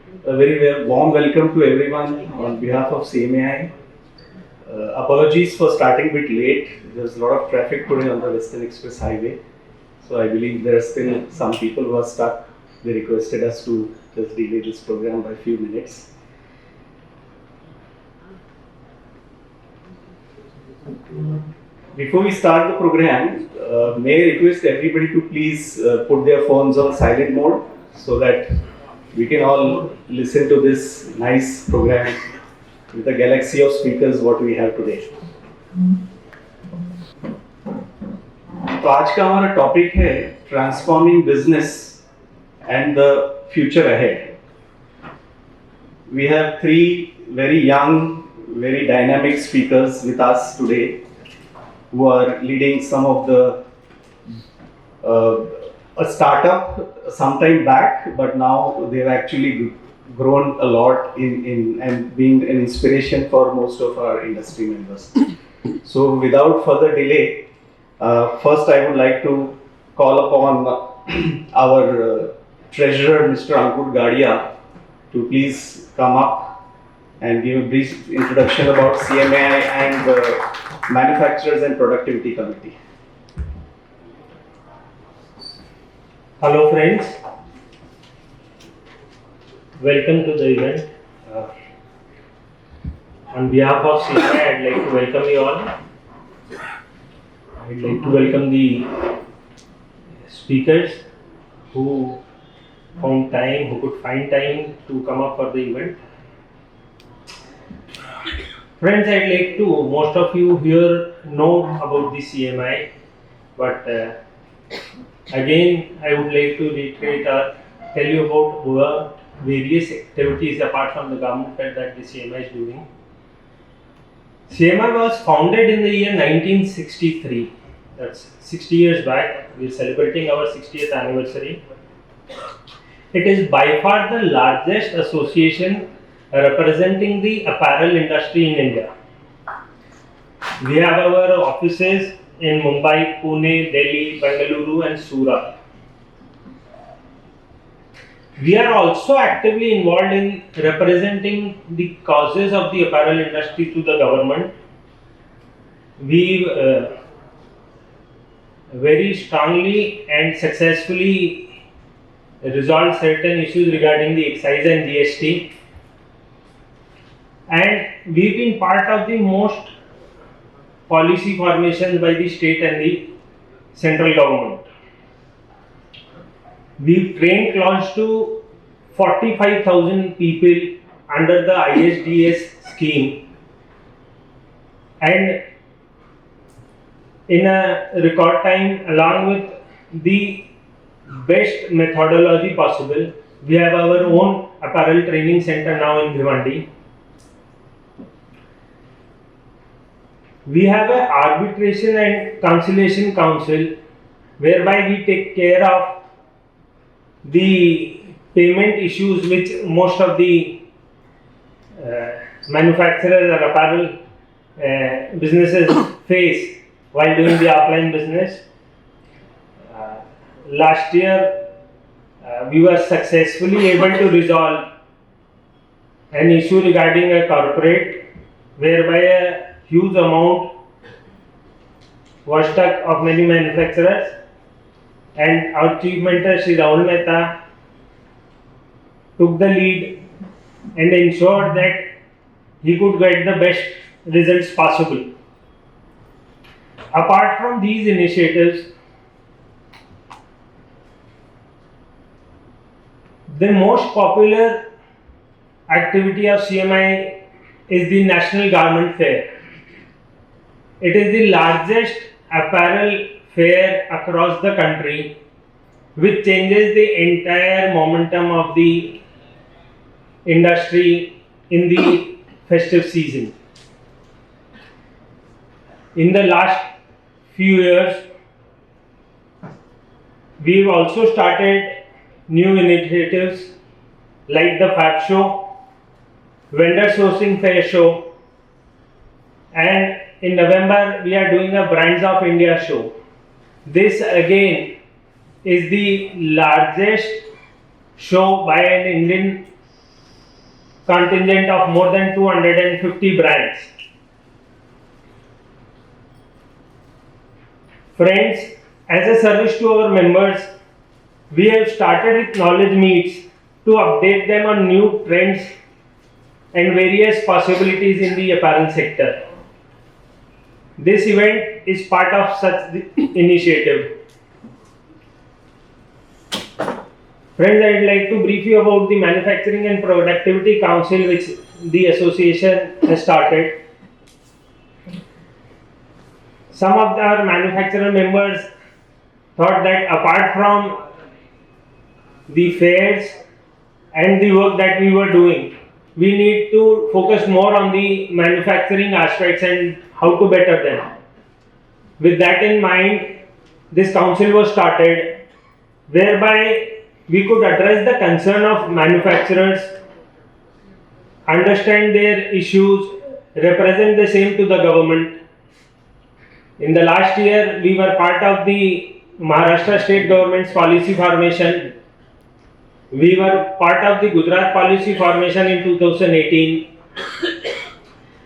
A very warm welcome to everyone on behalf of Cmai. Apologies for starting a bit late. There's a lot of traffic today on the Western Express Highway. So I believe there are still some people who are stuck. They requested us to just delay this program by a few minutes. Before we start the program, may I request everybody to please put their phones on silent mode so that we can all listen to this nice program with the galaxy of speakers what we have today. तो आज का हमारा topic है transforming business and the future ahead. We have three very young, very dynamic speakers with us today who are leading some of the a startup some time back, but now they've actually grown a lot in and being an inspiration for most of our industry members. So without further delay, first I would like to call upon our treasurer, Mr. Ankur Gadia, to please come up and give a brief introduction about Cmai and the Manufacturers and Productivity Committee. Hello friends, welcome to the event. On behalf of Cmai, I'd like to welcome you all. I'd like to welcome the speakers who found time, who could find time to come up for the event. Friends, I'd like to, most of you here know about the Cmai, but again, I would like to reiterate or tell you about various activities apart from the government that the Cmai is doing. Cmai was founded in the year 1963. That's 60 years back. We are celebrating our 60th anniversary. It is by far the largest association representing the apparel industry in India. We have our offices in Mumbai, Pune, Delhi, Bengaluru and Surat. We are also actively involved in representing the causes of the apparel industry to the government. We very strongly and successfully resolved certain issues regarding the excise and GST. And we've been part of the most policy formations by the state and the central government. We've trained close to 45,000 people under the ISDS scheme, and in a record time, along with the best methodology possible, we have our own apparel training center now in Bhiwandi. We have an arbitration and conciliation council whereby we take care of the payment issues which most of the manufacturers or apparel businesses face while doing the offline business. Last year we were successfully able to resolve an issue regarding a corporate whereby a huge amount was stuck of many manufacturers, and our chief mentor Sri Rahul Mehta took the lead and ensured that he could get the best results possible. Apart from these initiatives, the most popular activity of Cmai is the National Garment Fair. It is the largest apparel fair across the country, which changes the entire momentum of the industry in the festive season. In the last few years, we've also started new initiatives like the Fab Show, Vendor Sourcing Fair Show, and in November we are doing a Brands of India show. This again is the largest show by an Indian contingent of more than 250 brands. Friends, as a service to our members, we have started with knowledge meets to update them on new trends and various possibilities in the apparel sector. This event is part of such initiative. Friends, I would like to brief you about the Manufacturing and Productivity Council which the association has started. Some of our manufacturer members thought that apart from the fairs and the work that we were doing, we need to focus more on the manufacturing aspects and how to better them. With that in mind, this council was started whereby we could address the concern of manufacturers, understand their issues, represent the same to the government. In the last year, we were part of the Maharashtra state government's policy formation. We were part of the Gujarat policy formation in 2018.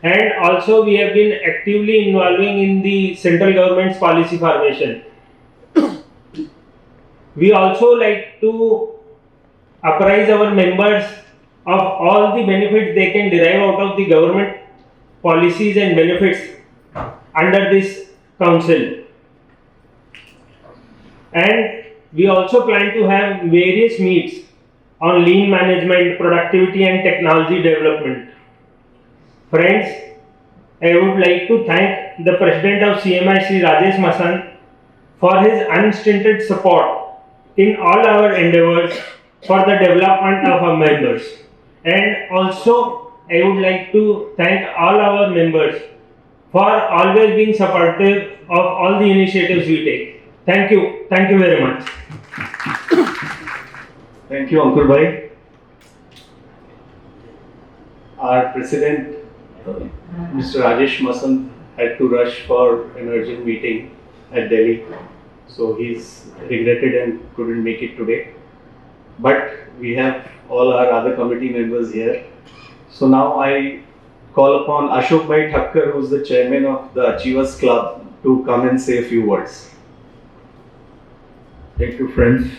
And also we have been actively involving in the central government's policy formation. We also like to apprise our members of all the benefits they can derive out of the government policies and benefits under this council. And we also plan to have various meets on lean management, productivity and technology development. Friends, I would like to thank the President of Cmai, Shri Rajesh Masan, for his unstinted support in all our endeavors for the development of our members. And also, I would like to thank all our members for always being supportive of all the initiatives we take. Thank you very much. Thank you, Ankur Bhai. Our President, Mr. Rajesh Masan, had to rush for an urgent meeting at Delhi. So he's regretted and couldn't make it today. But we have all our other committee members here. So now I call upon Ashok Bhai Thakkar, who's the chairman of the Achievers Club, to come and say a few words. Thank you, friends.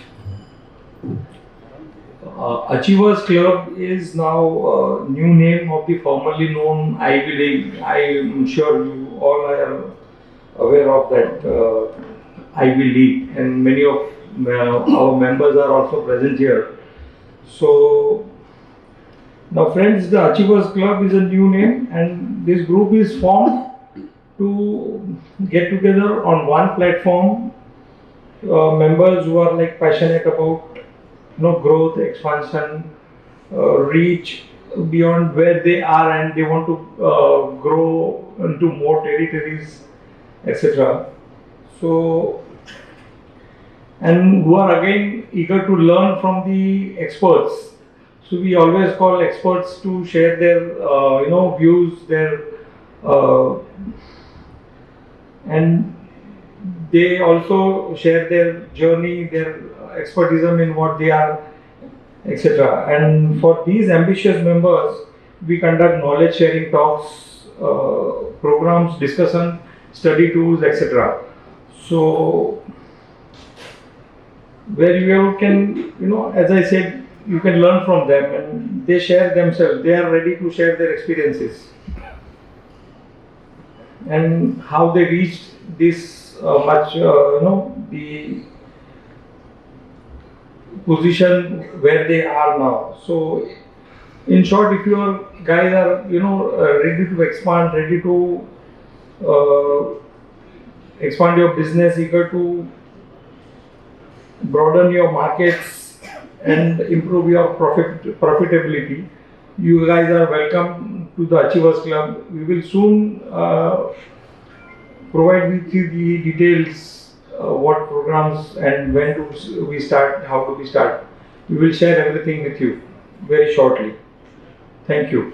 Achievers Club is now a new name of the formerly known Ivy League. I am sure you all are aware of that Ivy League, and many of our members are also present here. So now, friends, the Achievers Club is a new name, and this group is formed to get together on one platform. Members who are like passionate about growth, expansion, reach beyond where they are, and they want to grow into more territories, etc. So, and who are again eager to learn from the experts. So we always call experts to share their views, their and they also share their journey, their expertism in what they are, etc. And for these ambitious members, we conduct knowledge sharing talks, programs, discussion, study tools, etc. So where you can, as I said, you can learn from them, and they share themselves. They are ready to share their experiences and how they reached this the position where they are now. So in short, if you guys are ready to expand, ready to expand your business, eager to broaden your markets and improve your profitability, you guys are welcome to the Achievers Club. We will soon provide with you the details, what programs and when do we start, how do we start. We will share everything with you very shortly. Thank you.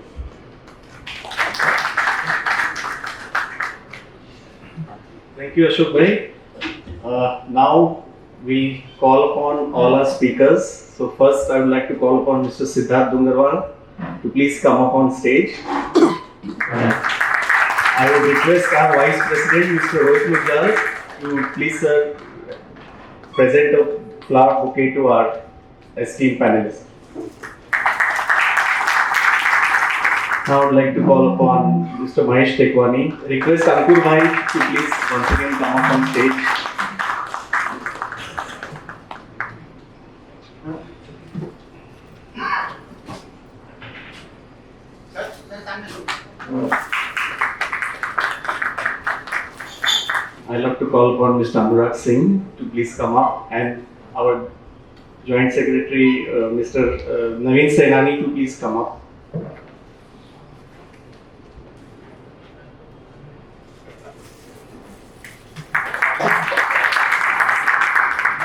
Thank you, Ashok Bhai. Now we call upon all our speakers. So first I would like to call upon Mr. Siddharth Dungarwal, to please come up on stage. I would request our Vice President, Mr. Rohit Mujal, to please present a flower bouquet to our esteemed panelists. Now I would like to call upon Mr. Mahesh Tekwani. Request Ankur Bhai to please once again come up on stage. I'd like to call upon Mr. Anurag Singh to please come up, and our Joint Secretary, Mr. Naveen Sainani, to please come up.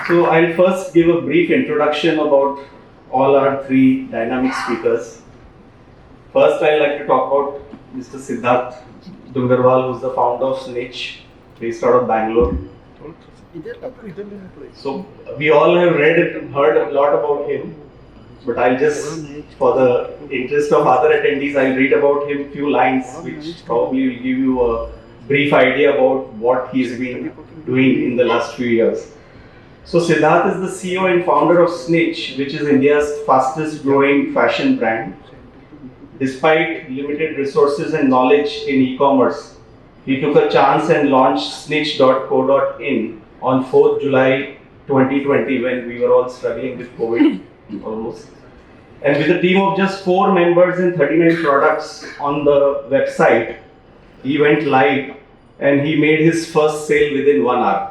So I'll first give a brief introduction about all our three dynamic speakers. First, I'd like to talk about Mr. Siddharth Dungarwal, who's the founder of Snitch, based out of Bangalore. So we all have read and heard a lot about him, but I'll just, for the interest of other attendees, I'll read about him few lines, which probably will give you a brief idea about what he's been doing in the last few years. So Siddharth is the CEO and founder of Snitch, which is India's fastest growing fashion brand. Despite limited resources and knowledge in e-commerce, he took a chance and launched snitch.co.in on 4th July 2020, when we were all struggling with COVID almost. And with a team of just 4 members and 39 products on the website, he went live and he made his first sale within 1 hour.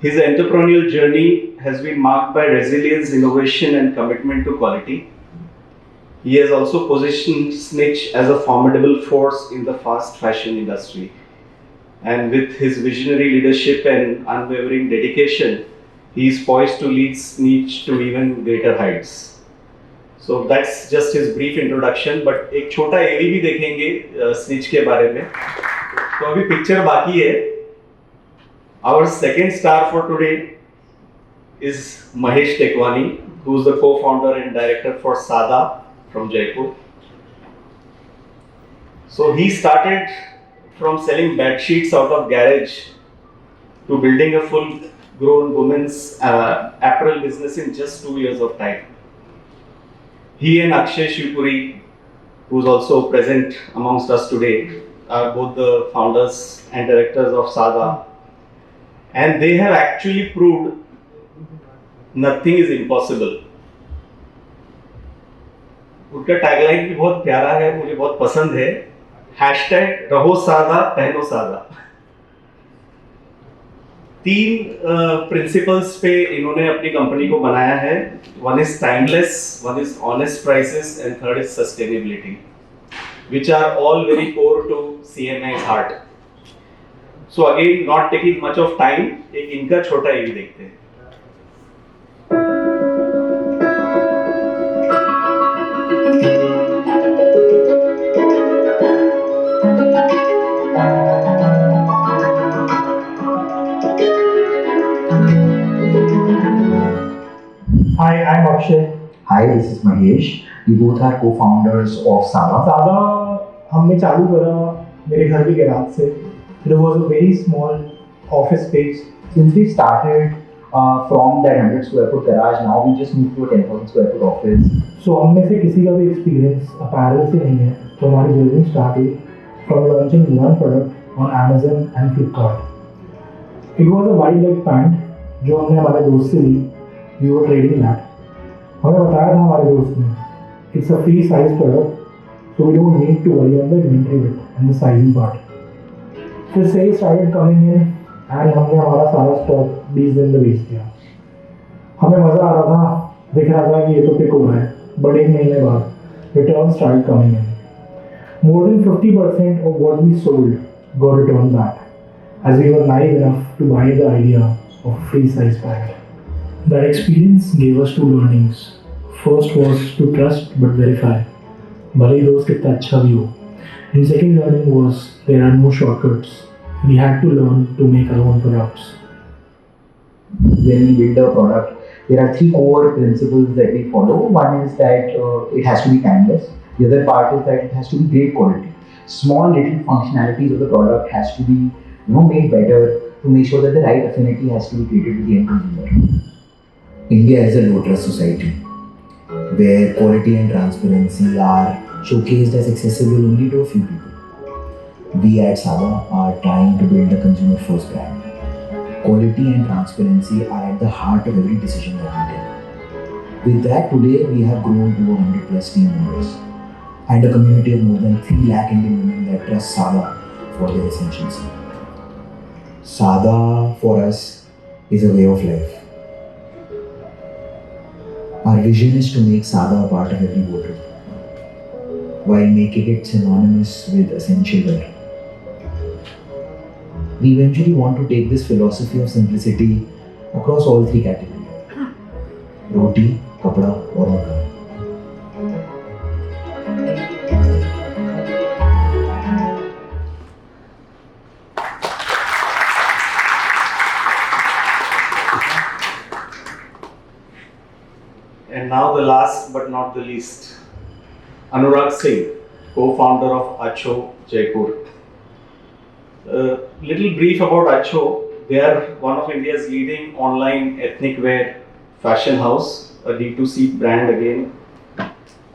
His entrepreneurial journey has been marked by resilience, innovation, and commitment to quality. He has also positioned Snitch as a formidable force in the fast fashion industry. And with his visionary leadership and unwavering dedication, he is poised to lead Snitch to even greater heights. So that's just his brief introduction. But एक छोटा AV भी देखेंगे Snitch के बारे में. तो अभी picture बाकी है. Our second star for today is Mahesh Tekwani, who is the co-founder and director for Saadaa from Jaipur. So he started from selling bed sheets out of garage to building a full-grown women's apparel business in just 2 years of time. He and Akshay Shivpuri, who is also present amongst us today, are both the founders and directors of Saadaa. And they have actually proved nothing is impossible. उनका tagline भी बहुत प्यारा है, मुझे बहुत पसंद है. Hashtag रहो सादा पहनो सादा. 3 प्रिंसिपल्स पे इन्होंने अपनी कंपनी को बनाया है. One is timeless, one is honest prices, and third is sustainability, which are all very core to CMI's heart. So again, not taking much of time, एक इनका छोटा AV देखते हैं. Hi, I'm Akshay. Hi, this is Mahesh. We both are co-founders of Saadaa. Saadaa हमने चालू करा मेरे घर के गैराज से. There was a very small office space. Since we started from that 100 square foot garage, now we just moved to a 10,000 square foot office. So हम में से किसी का भी एक्सपीरियंस अपैरल से नहीं है, तो हमारी जर्नी स्टार्ट हुई from launching one product on Amazon and Flipkart. It was a wide leg pant जो हमने हमारे दोस्त से ली. We were trading that. हमें बताया था हमारे दोस्त ने, it's a free size product, so we don't need to worry on the inventory bit and the sizing part. फिर sales started coming in and हमने हमारा सारा स्टॉक 20 दिन में बेच दिया. हमें मज़ा आ रहा था, दिख रहा था कि ये तो पिक हो रहा है, but 1 महीने बाद returns started coming in. More than 50% of what we sold got returned back, as we were naive enough to buy the idea of a free size pant. That experience gave us 2 learnings. First was to trust but verify, भले ही दोस्त कितना अच्छा भी हो. And second learning was there are no shortcuts. We had to learn to make our own products. When we build a product, There are three core principles that we follow. One is that it has to be timeless. The other part is that it has to be great quality. Small little functionalities of the product has to be made better to make sure that the right affinity has to be created with the end consumer. India is a low trust society where quality and transparency are showcased as accessible only to a few people. We at Saadaa are trying to build a consumer first brand. Quality and transparency are at the heart of every decision that we take. With that, today we have grown to 100 plus team members and a community of more than 3 lakh Indian women that trust Saadaa for their essentials. Saadaa for us is a way of life. Our vision is to make Saadaa a part of every wardrobe while making it synonymous with essential wear. We eventually want to take this philosophy of simplicity across all three categories: roti, kapda or makan. And now the last but not the least, Anurag Singh, co-founder of Acho Jaipur. Little brief about Acho. They are one of India's leading online ethnic wear fashion house, a D2C brand again,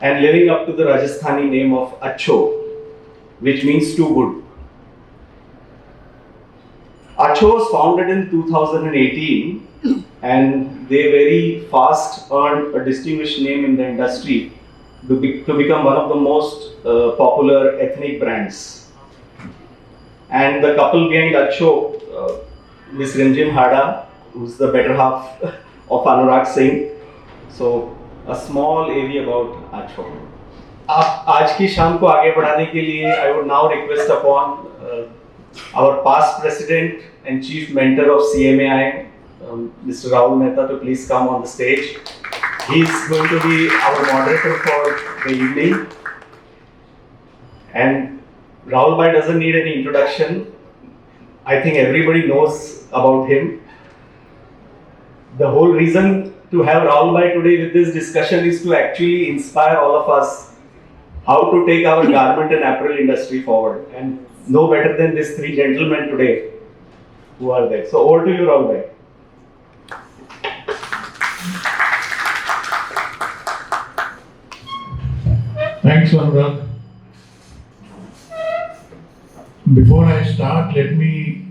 and living up to the Rajasthani name of Acho, which means too good. Acho was founded in 2018 and they very fast earned a distinguished name in the industry to become one of the most popular ethnic brands. And the couple behind Acho, Miss Rimjim Hada, who's the better half of Anurag Singh. So a small area about Acho. आज की शाम को आगे बढ़ाने के लिए I would now request upon our past president and chief mentor of CMAI, Mr. Rahul Mehta, to please come on the stage. He is going to be our moderator for the evening. And Rahul Bhai doesn't need any introduction. I think everybody knows about him. The whole reason to have Rahul Bhai today with this discussion is to actually inspire all of us how to take our garment and apparel industry forward. And no better than these three gentlemen today who are there. So over to you, Rahul Bhai. Thanks, Anurag. Before I start, let me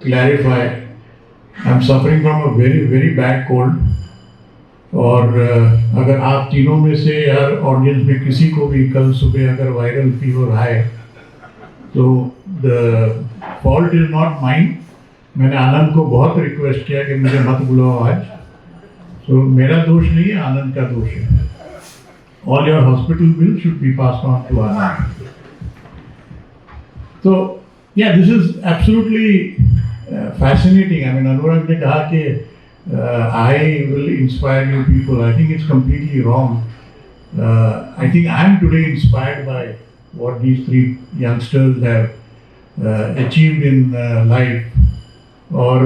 clarify. I'm suffering from a very, very bad cold. और अगर आप तीनों में से यार audience में किसी को भी कल सुबह अगर वायरल फीवर आए तो the fault is not mine. मैंने आनंद को बहुत रिक्वेस्ट किया कि मुझे मत बुलाओ आज. तो मेरा दोष नहीं है, आनंद का दोष है. All your hospital bills should be passed on to Anand. So, yeah, this is absolutely fascinating. I mean, Anurag ने कहा कि I will inspire you people. I think it's completely wrong. I think I'm today inspired by what these three youngsters have achieved in life. और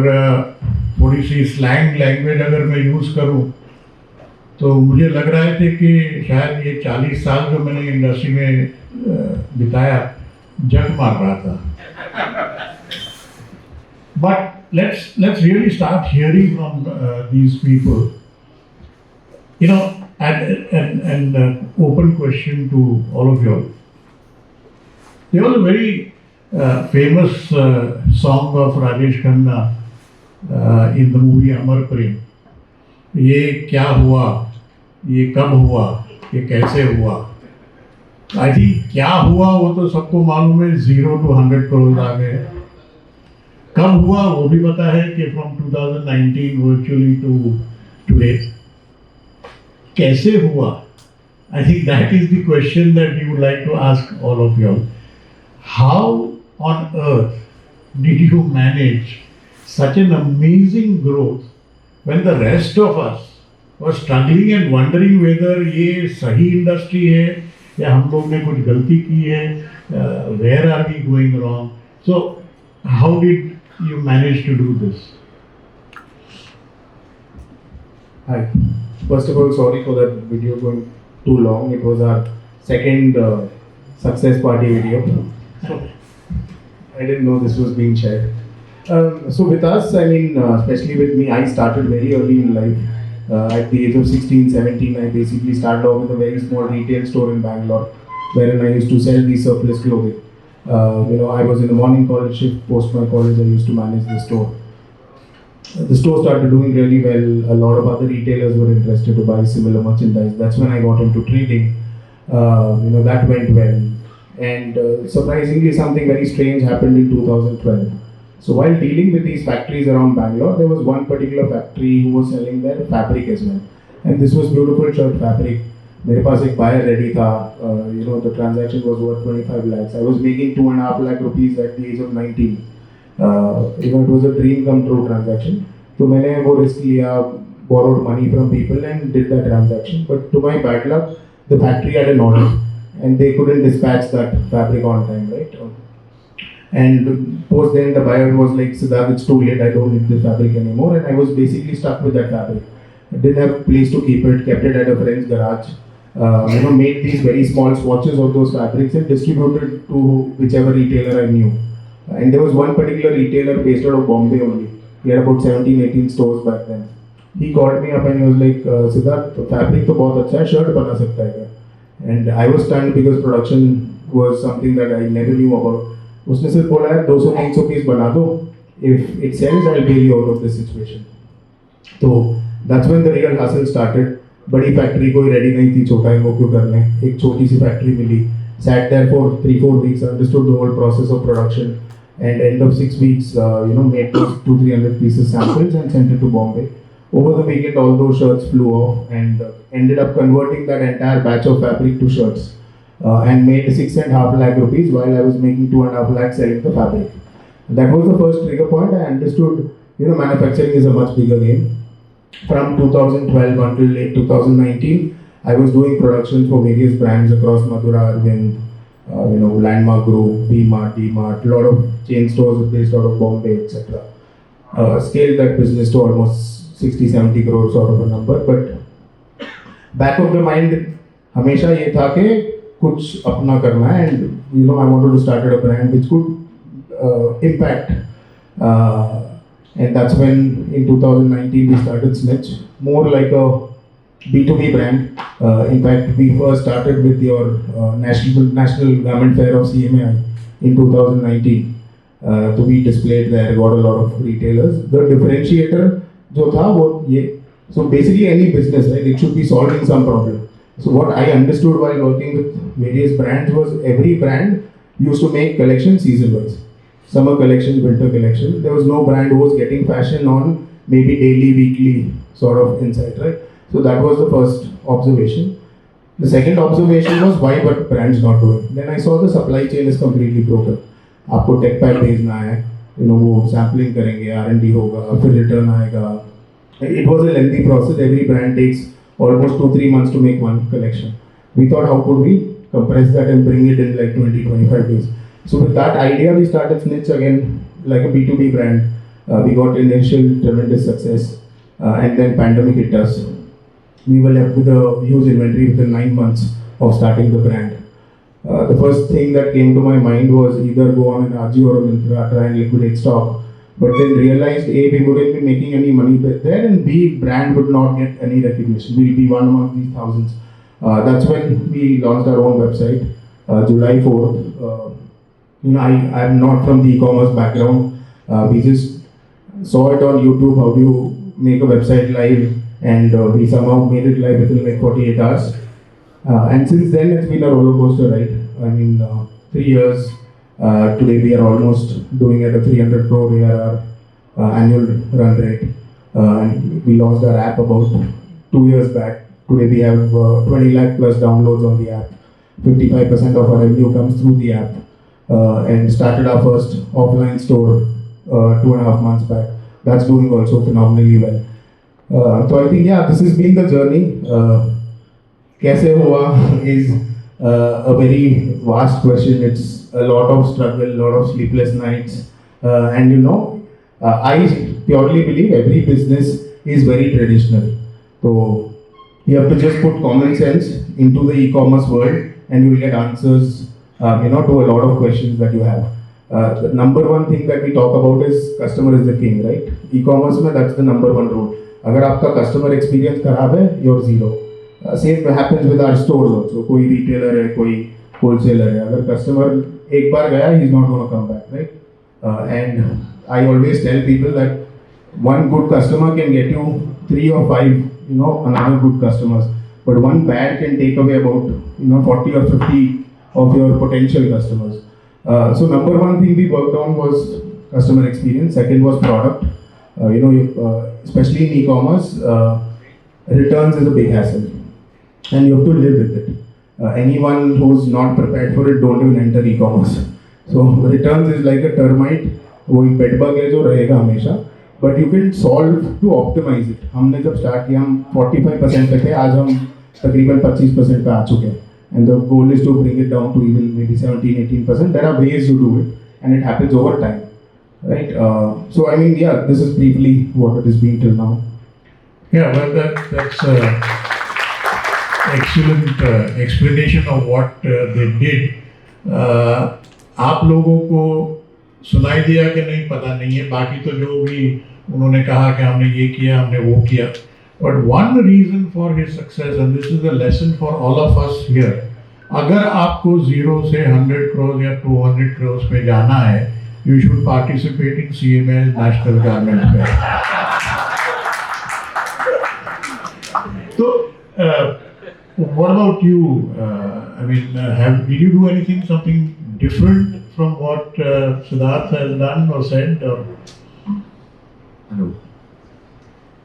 थोड़ी सी slang language अगर मैं use करूँ तो मुझे लग रहा है कि शायद ये 40 साल जो मैंने इंडस्ट्री में बिताया जग मार रहा था. But let's really start hearing from these people. You know, and open question to all of you all. There was a very famous song of Rajesh Khanna in the movie Amar Prem. ये क्या हुआ, ये कब हुआ, ये कैसे हुआ. I think क्या हुआ वो तो सबको मालूम है, 0 to 100 करोड़ आ गए. कब हुआ वो भी पता है कि फ्रॉम 2019 वर्चुअली टू टुडे. कैसे हुआ, I think that is the question that you would like to ask all of you. How on earth did you manage such an amazing growth when the rest of us were struggling and wondering whether ये सही industry है या हम लोग ने कुछ गलती की है, where are we going wrong. So how did you manage to do this? Hi. First of all, sorry for that video going too long. It was our second success party video. I didn't know this was being shared. So with us, I mean, especially with me, I started very early in life. At the age of 16, 17, I basically started off with a very small retail store in Bangalore, wherein I used to sell these surplus clothing. I was in the morning college shift. Post my college, I used to manage the store. The store started doing really well. A lot of other retailers were interested to buy similar merchandise. That's when I got into trading. That went well. And surprisingly, something very strange happened in 2012. So while dealing with these factories around Bangalore, there was one particular factory who was selling their fabric as well. And this was beautiful shirt fabric. मेरे पास एक buyer ready था. The transaction was worth 25 lakhs. I was making 2.5 lakh rupees at the age of 19. It was a dream come true transaction. So मैंने वो risk लिया, borrowed money from people and did that transaction. But to my bad luck, the factory had an order and they couldn't dispatch that fabric on time, right? And post then the buyer was like, Siddharth, it's too late, I don't need this fabric anymore. And I was basically stuck with that fabric. I didn't have a place to keep it, kept it at a friend's garage. Made these very small swatches of those fabrics and distributed to whichever retailer I knew. And there was one particular retailer based out of Bombay only. He had about 17, 18 stores back then. He called me up and he was like, Siddharth, fabric to bahut acha hai, shirt bana sakta hai kya? And I was stunned because production was something that I never knew about. उसने सिर्फ बोला है 200-300 piece बना दो. If it sells, I'll bail you out of this situation. तो that's when the real hustle started. बड़ी factory कोई ready नहीं थी, छोटा ही वो क्यों कर लें. एक छोटी सी फैक्ट्री मिली. Sat there for 3-4 weeks, understood the whole process of production, and end of 6 weeks, made 200-300 pieces samples and sent it to Bombay. Over the weekend, all those shirts flew off and ended up converting that entire batch of fabric to shirts. And made 6.5 lakh rupees while I was making 2.5 lakh selling the fabric. That was the first trigger point. I understood, manufacturing is a much bigger game. From 2012 until late 2019, I was doing productions for various brands across Madura, Arvind, Landmark Group, B-Mart, D-Mart, a lot of chain stores based out of Bombay, etc. Scaled that business to almost 60-70 crores sort of a number. But back of the mind, हमेशा ये था कि कुछ अपना करना है, and I wanted to start a brand which could impact, and that's when in 2019 we started Snitch, more like a B2B brand. In fact, we first started with your national garment fair of Cmai in 2019 to be displayed there, got a lot of retailers. The differentiator जो था वो ये, so basically any business, right, it should be solving some problem. So what I understood while working with various brands was every brand used to make collection season-wise. Summer collection, winter collection. There was no brand who was getting fashion on maybe daily, weekly sort of insight, right? So that was the first observation. The second observation was why but brands not doing. Then I saw the supply chain is completely broken. आपको tech pack भेजना है, वो sampling करेंगे, R&D होगा, फिर return आएगा. It was a lengthy process. Every brand takes almost 2-3 months to make one collection. We thought, how could we compress that and bring it in like 20-25 days? So with that idea, we started Snitch again, like a B2B brand. We got initial tremendous success, and then pandemic hit us. We were left with a huge inventory within 9 months of starting the brand. The first thing that came to my mind was either go on an Ajio or a Myntra, try and liquidate stock. But then realized A, we wouldn't be making any money there, and B, brand would not get any recognition. We'll be one among these thousands. That's when we launched our own website, July 4th. I'm not from the e-commerce background. We just saw it on YouTube, how do you make a website live, and we somehow made it live within like 48 hours. And since then, it's been a roller coaster ride. 3 years. Today we are almost doing at a 300 crore ARR annual run rate. And we launched our app about 2 years back. Today we have 20 lakh plus downloads on the app. 55% of our revenue comes through the app. And started our first offline store 2.5 months back. That's doing also phenomenally well. So I think, this has been the journey. Kaise hua is a very vast question. It's a lot of struggle, a lot of sleepless nights. And I purely believe every business is very traditional. So you have to just put common sense into the e-commerce world, and you will get answers, to a lot of questions that you have. The number one thing that we talk about is customer is the king, right? E-commerce में that's the number one rule. अगर आपका customer experience खराब है, you're zero. Same happens with our stores also. कोई retailer है, कोई wholesaler है. अगर customer एक बार गया, he's not going to come back, right? And I always tell people that one good customer can get you 3 or 5, another good customers. But one bad can take away about, 40 or 50 of your potential customers. So number one thing we worked on was customer experience. Second was product. Especially in e-commerce, returns is a big hassle, and you have to live with it. Anyone who's not prepared for it, don't even enter e-commerce. So returns is like a termite. वो एक bedbug है जो रहेगा हमेशा. But you can solve to optimize it. हमने जब start किया हम 45% पे थे, आज हम तकरीबन 25% पे आ चुके हैं. And the goal is to bring it down to even maybe 17-18%. There are ways to do it, and it happens over time, right? So I mean, yeah, this is briefly what it has been till now. Yeah, well, that's excellent explanation of what they did. आप लोगों को सुनाई दिया कि नहीं पता नहीं है, बाकी तो जो भी उन्होंने कहा कि हमने ये किया, हमने वो किया. But one reason for his success, and this is a lesson for all of us here, अगर आपको 0 से 100 crores या 200 crores पे जाना है, you should participate in CMA National Garment Fair. So, what about you? Did you do something different from what Siddharth has done or said? Or? Hello.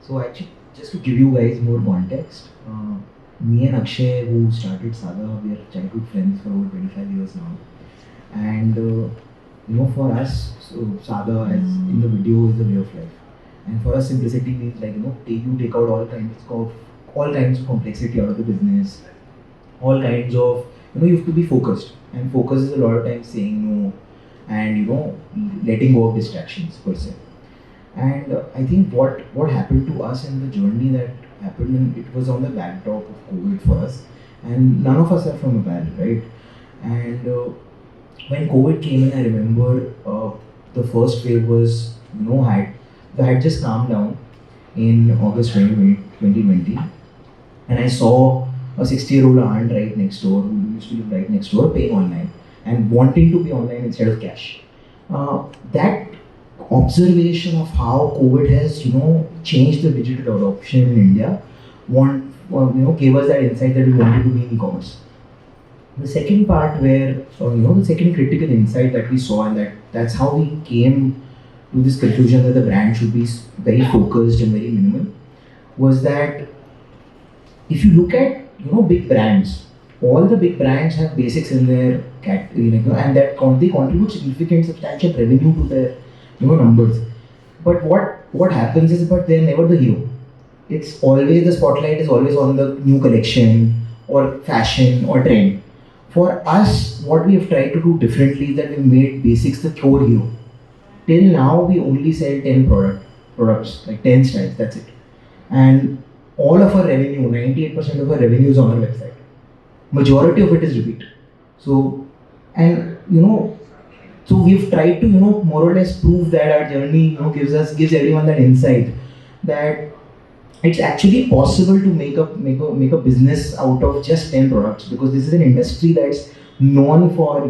So actually, just to give you guys more context, me and Akshay, who started Saadaa, we are childhood friends for over 25 years now. And for us, so Saadaa, as in the video, is a way of life. And for us, simplicity means you take out all kinds of complexity out of the business, all kinds of, you have to be focused. And focus is a lot of times saying no and, letting go of distractions per se. And I think what happened to us in the journey that happened, and it was on the backdrop of COVID for us. And none of us are from apparel, right? And when COVID came in, I remember the first wave was, had just calmed down in August 2020. And I saw a 60-year-old aunt right next door, who used to live right next door, paying online and wanting to be online instead of cash. That observation of how COVID has, changed the digital adoption in India, gave us that insight that we wanted to be in e-commerce. The second part where, the second critical insight that we saw, and that's how we came to this conclusion that the brand should be very focused and very minimal, was that if you look at, big brands, all the big brands have basics in their category, and that they contribute significant, substantial revenue to their, numbers. But what happens is, they're never the hero. It's always, the spotlight is always on the new collection or fashion or trend. For us, what we have tried to do differently is that we made basics the core hero. Till now, we only sell 10 products, like 10 styles, that's it. And all of our revenue, 98% of our revenue is on our website. Majority of it is repeat. So, and so we've tried to, more or less prove that our journey, gives everyone that insight that it's actually possible to make a business out of just 10 products, because this is an industry that's known for,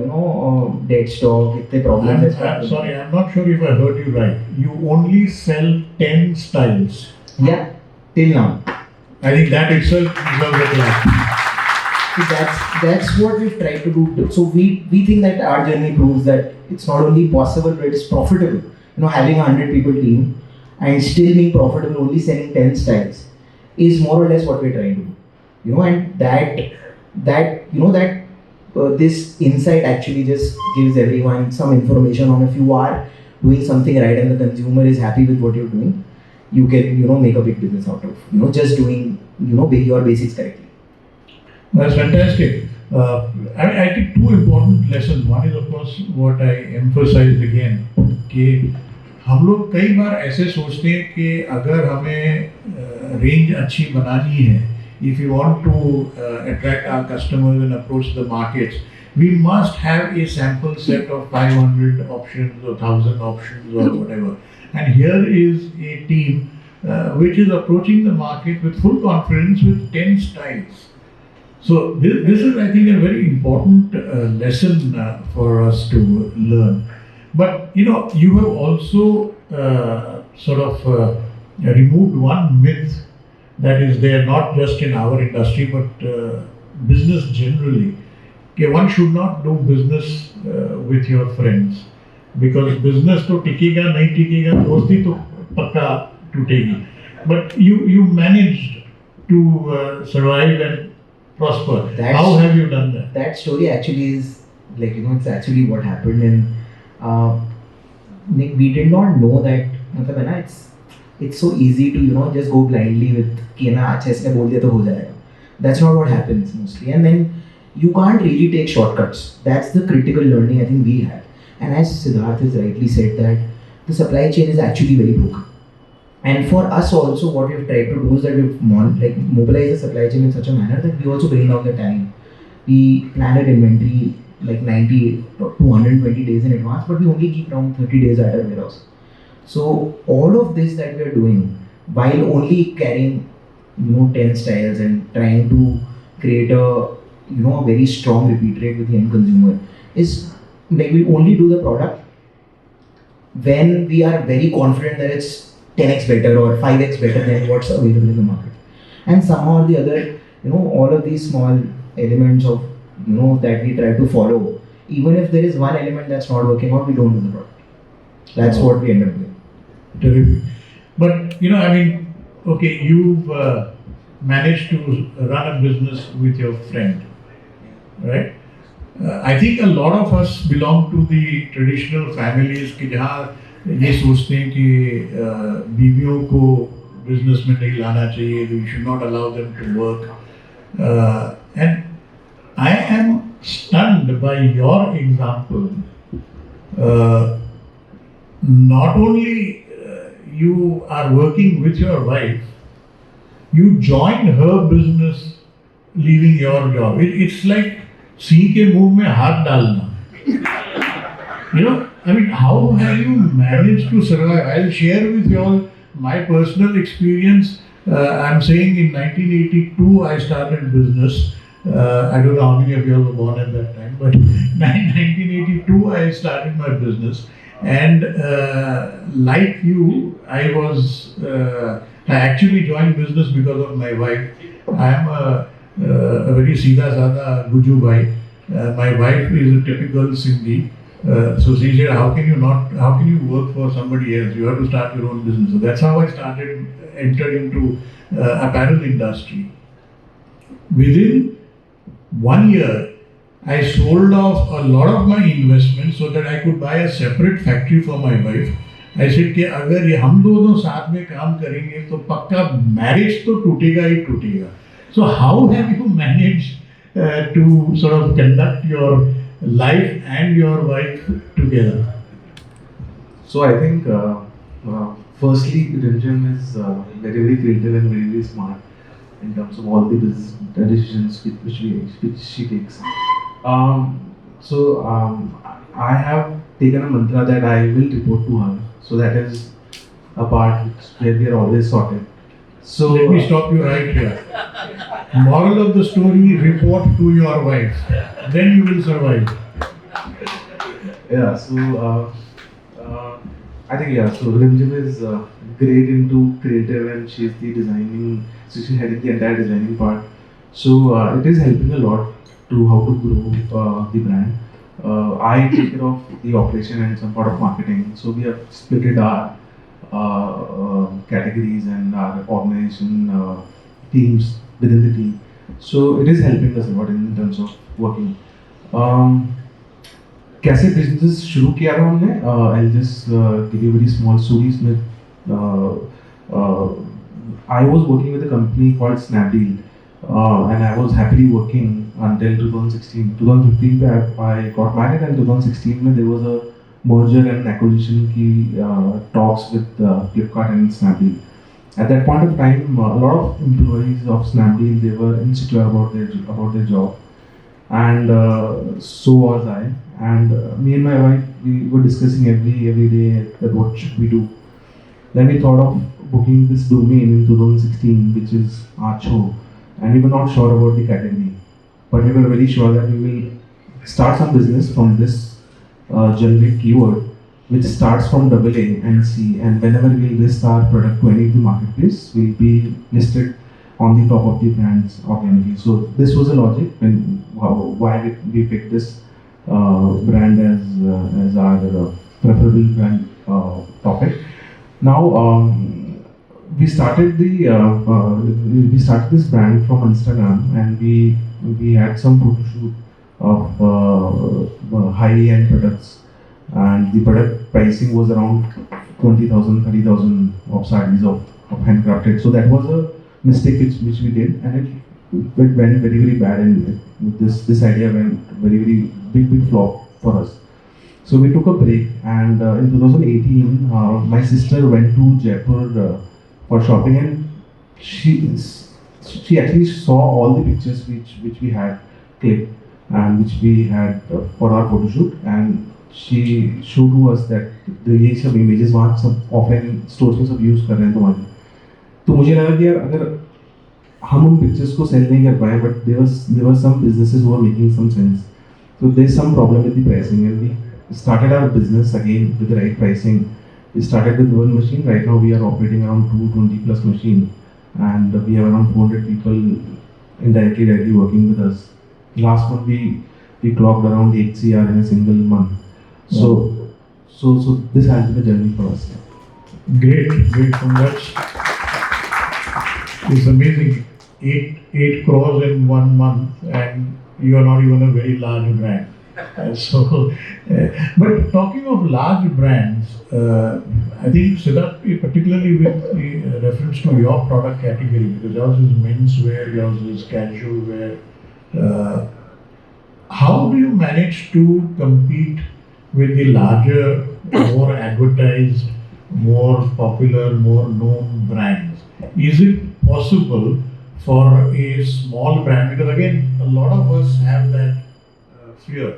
dead stock, problems. I'm sorry, I'm not sure if I heard you right. You only sell 10 styles. Yeah, till now. I think that itself deserves a clap. So that's what we've tried to do. So we think that our journey proves that it's not only possible, but it's profitable. Having a 100 people team and still being profitable, only selling 10 styles, is more or less what we're trying to do. And this insight actually just gives everyone some information on, if you are doing something right and the consumer is happy with what you're doing, you can, make a big business out of, just doing, your basics correctly. That's fantastic. I think two important lessons. One is, of course, what I emphasized again, कि हम लोग कई बार ऐसे सोचते हैं कि अगर हमें रेंज अच्छी बनानी है, if you want to attract our customers and approach the markets, we must have a sample set of 500 options or 1000 options or whatever. And here is a team which is approaching the market with full confidence with 10 styles. So this is, I think, a very important lesson for us to learn. But you know, you have also removed one myth that is there, not just in our industry but business generally. Okay, one should not do business with your friends because business to tikega nahi tikega, dosti to pakka टूटेगी. But you managed to survive and prosper. How have you done that? That story actually is like, it's actually what happened. And we did not know that मतलब है ना, it's so easy to just go blindly with कि ना अच्छा इसने बोल दिया तो हो जाएगा. That's not what happens mostly. And then you can't really take shortcuts. That's the critical learning I think we had. And as Siddharth has rightly said, that the supply chain is actually very broken. And for us also, what we've tried to do is that we've mobilized the supply chain in such a manner that we also bring down the time. We plan our inventory like 90 to 120 days in advance, but we only keep around 30 days at our warehouse. So all of this that we are doing, while only carrying 10 styles and trying to create a very strong repeat rate with the end consumer, is like we only do the product when we are very confident that it's 10x better or 5x better than what's available in the market. And somehow or the other, all of these small elements of, that we try to follow, even if there is one element that's not working out, we don't do the product. That's what we end up doing. Terrific. But, okay, you've managed to run a business with your friend, right? I think a lot of us belong to the traditional families कि जहाँ ये सोचते हैं कि बीवियों को business में नहीं लाना चाहिए, we should not allow them to work. And I am stunned by your example. Not only you are working with your wife, you join her business leaving your job. It's like Singh के मुंह में हाथ डालना. How have you managed to survive? I'll share with you all my personal experience. I'm saying in 1982 I started business. I don't know how many of you all were born at that time, but in 1982 I started my business. And like you, I actually joined business because of my wife. I am a very Cmai X Saadaa Guju bhai. My wife is a typical Sindhi. So she said, how can you work for somebody else? You have to start your own business. So that's how I entered into apparel industry. Within 1 year, I sold off a lot of my investments so that I could buy a separate factory for my wife. I said कि अगर ये हम दोनों साथ में काम करेंगे तो पक्का marriage तो टूटेगा ही टूटेगा. So how have you managed to sort of conduct your life and your wife together? So I think firstly, Rimjim is very, very creative and very, very smart in terms of all the business decisions which she takes. I have taken a mantra that I will report to her. So that is a part where we are always sorted. So let me stop you right here. Moral of the story: report to your wife, then you will survive. Yeah. So I think So Rimjim is great into creative, and she's the designing. So she's heading the entire designing part. So it is helping a lot to how to grow the brand. I take care of the operation and some part of marketing. So we have split our categories and our organization teams within the team. So it is helping us a lot in terms of working. कैसे business शुरू किया था हमने? I'll just give you a very small story. I was working with a company called Snapdeal, and I was happily working until 2016. 2015 I got married, and 2016 there was a merger and acquisition की talks with Flipkart and Snapdeal. At that point of time, a lot of employees of Snapdeal, they were insecure about their job, and so was I. And me and my wife, we were discussing every day that what should we do. Then we thought of booking this domain in 2016, which is Acho, and we were not sure about the category, but we were very sure that we will start some business from this generic keyword, which starts from AA and C, and whenever we list our product to any of the marketplace, we'll be listed on the top of the brands organically. So this was a logic when why we picked this brand as our preferable brand topic. Now we started we started this brand from Instagram, and we had some photo shoot of high-end products, and the product pricing was around 20,000, 30,000 of sarees of handcrafted. So that was a mistake which we did, and it went very bad, and this idea went very big flop for us. So we took a break, and in 2018, my sister went to Jaipur for shopping, and she actually saw all the pictures which we had clicked and which we had for our photo shoot, and she showed to us that ये सब images वहाँ सब offline stores में सब use कर रहे हैं तुम्हारे. तो मुझे लगा कि यार अगर हम उन pictures को sell नहीं कर पाए, but there were some businesses who were making some sense. So there's some problem with the pricing, and we started our business again with the right pricing. We started with one machine. Right now we are operating around 220 plus machine, and we have around 400 people indirectly directly working with us. Last month we clocked around 8 CR in a single month. So this has been a journey for us. Great, congrats. It's amazing. 8 crores in 1 month, and you are not even a very large brand. But talking of large brands, I think Siddharth, particularly with reference to your product category, because yours is menswear, yours is casual wear. How do you manage to compete with the larger, more advertised, more popular, more known brands? Is it possible for a small brand? Because again, a lot of us have that fear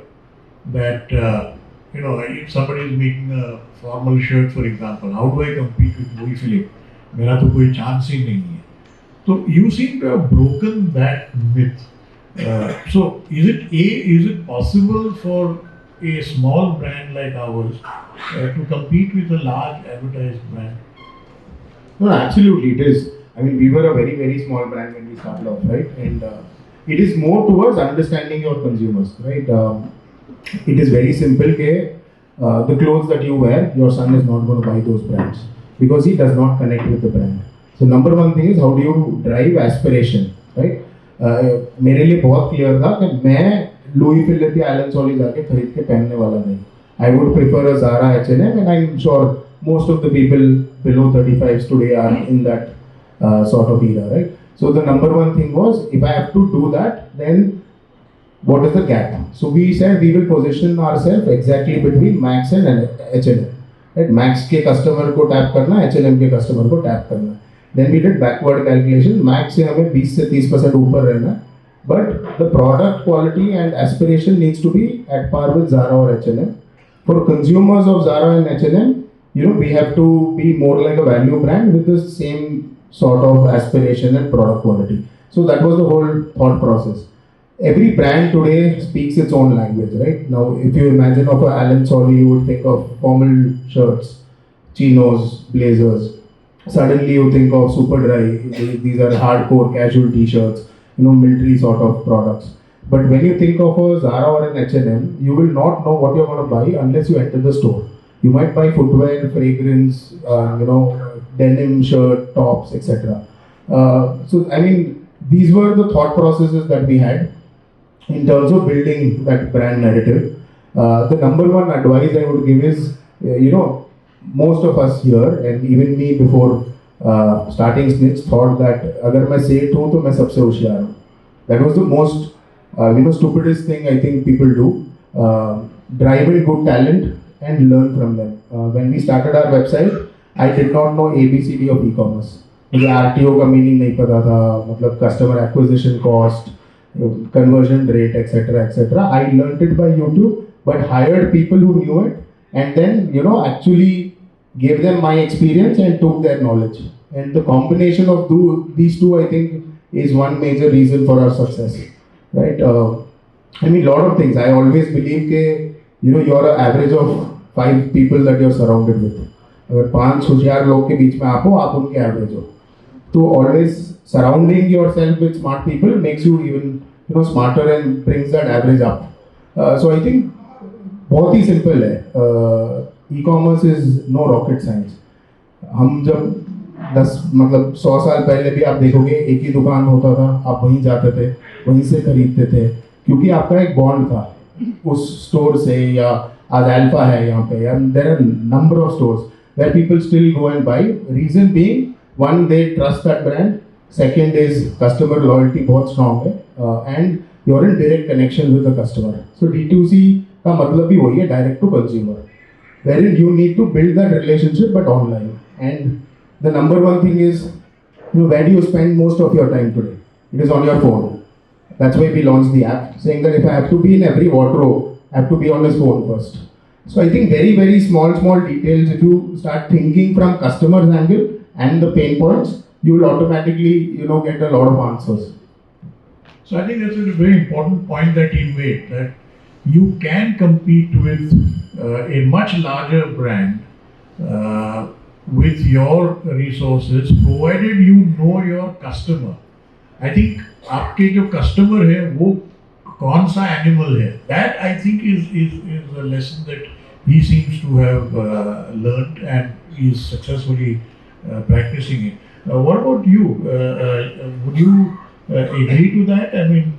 that if somebody is making a formal shirt, for example, how do I compete with Louis Philippe? मेरा तो कोई chance ही नहीं है. So you seem to have broken that myth. So is it possible for a small brand like ours to compete with a large advertised brand? No, absolutely it is. I mean, we were a very small brand when we started off, right? And it is more towards understanding your consumers, right? It is very simple. The clothes that you wear, your son is not going to buy those brands because he does not connect with the brand. So number one thing is, how do you drive aspiration, right? मेरे लिए बहुत clear था कि मैं Louis Philippe या Elon सॉली जाके खरीद के पहनने वाला नहीं. I would prefer a Zara, H&M, and I'm sure most of the people below 35s today are in that sort of era, right? So the number one thing was, if I have to do that, then what is the gap? So we said we will position ourselves exactly between Max and H&M. Right? Max के customer को tap करना, H&M के customer को tap करना. Then we did backward calculation. Max से हमें 20 से 30% ऊपर रहना. But the product quality and aspiration needs to be at par with Zara or H&M. For consumers of Zara and H&M, we have to be more like a value brand with the same sort of aspiration and product quality. So that was the whole thought process. Every brand today speaks its own language, right? Now, if you imagine of a Alan Solly, you would think of formal shirts, chinos, blazers. Suddenly you think of Superdry. These are hardcore casual t-shirts, military sort of products. But when you think of a Zara or an H&M, you will not know what you're going to buy unless you enter the store. You might buy footwear, fragrance, denim shirt, tops, etc. So, I mean, these were the thought processes that we had in terms of building that brand narrative. The number one advice I would give is, most of us here, and even me before starting Snitch, thought that अगर मैं सेठ हूँ तो मैं सबसे होशियार हूँ. That was the most stupidest thing I think people do. Drive in good talent and learn from them. When we started our website, I did not know ABCD of e-commerce. मुझे RTO का meaning नहीं पता था, मतलब customer acquisition cost, conversion rate, etc. I learned it by YouTube, but hired people who knew it, and then actually gave them my experience and took their knowledge. And the combination of these two, I think, is one major reason for our success, right? I mean, lot of things. I always believe that you're an average of 5 people that you're surrounded with. अगर 5 होशियार लोग के बीच में आप हो, आप उनके average हो. तो always surrounding yourself with smart people makes you even smarter and brings that average up. So I think बहुत ही simple है. E-commerce is no rocket science. हम जब 100 साल पहले भी आप देखोगे एक ही दुकान होता था, आप वहीं जाते थे, वहीं से खरीदते थे, क्योंकि आपका एक बॉन्ड था उस स्टोर से. या आज अल्फा है यहाँ पे, and there are number of stores where people still go and buy. Reason being, one, they trust that brand. Second is customer loyalty बहुत strong है, and you're in direct connection with the customer. So D2C का मतलब भी वही है, direct to consumer, wherein you need to build that relationship but online. And the number one thing is, where do you spend most of your time today? It is on your phone. That's why we launched the app, saying that if I have to be in every wardrobe, I have to be on his phone first. So I think very, very small details, if you start thinking from customer's angle and the pain points, you will automatically, get a lot of answers. So I think that's a very important point that he made, that you can compete with a much larger brand with your resources, provided you know your customer. I think आपके जो customer है वो कौन सा animal है, that I think is a lesson that he seems to have learned and is successfully practicing it. What about you? Would you agree to that? I mean,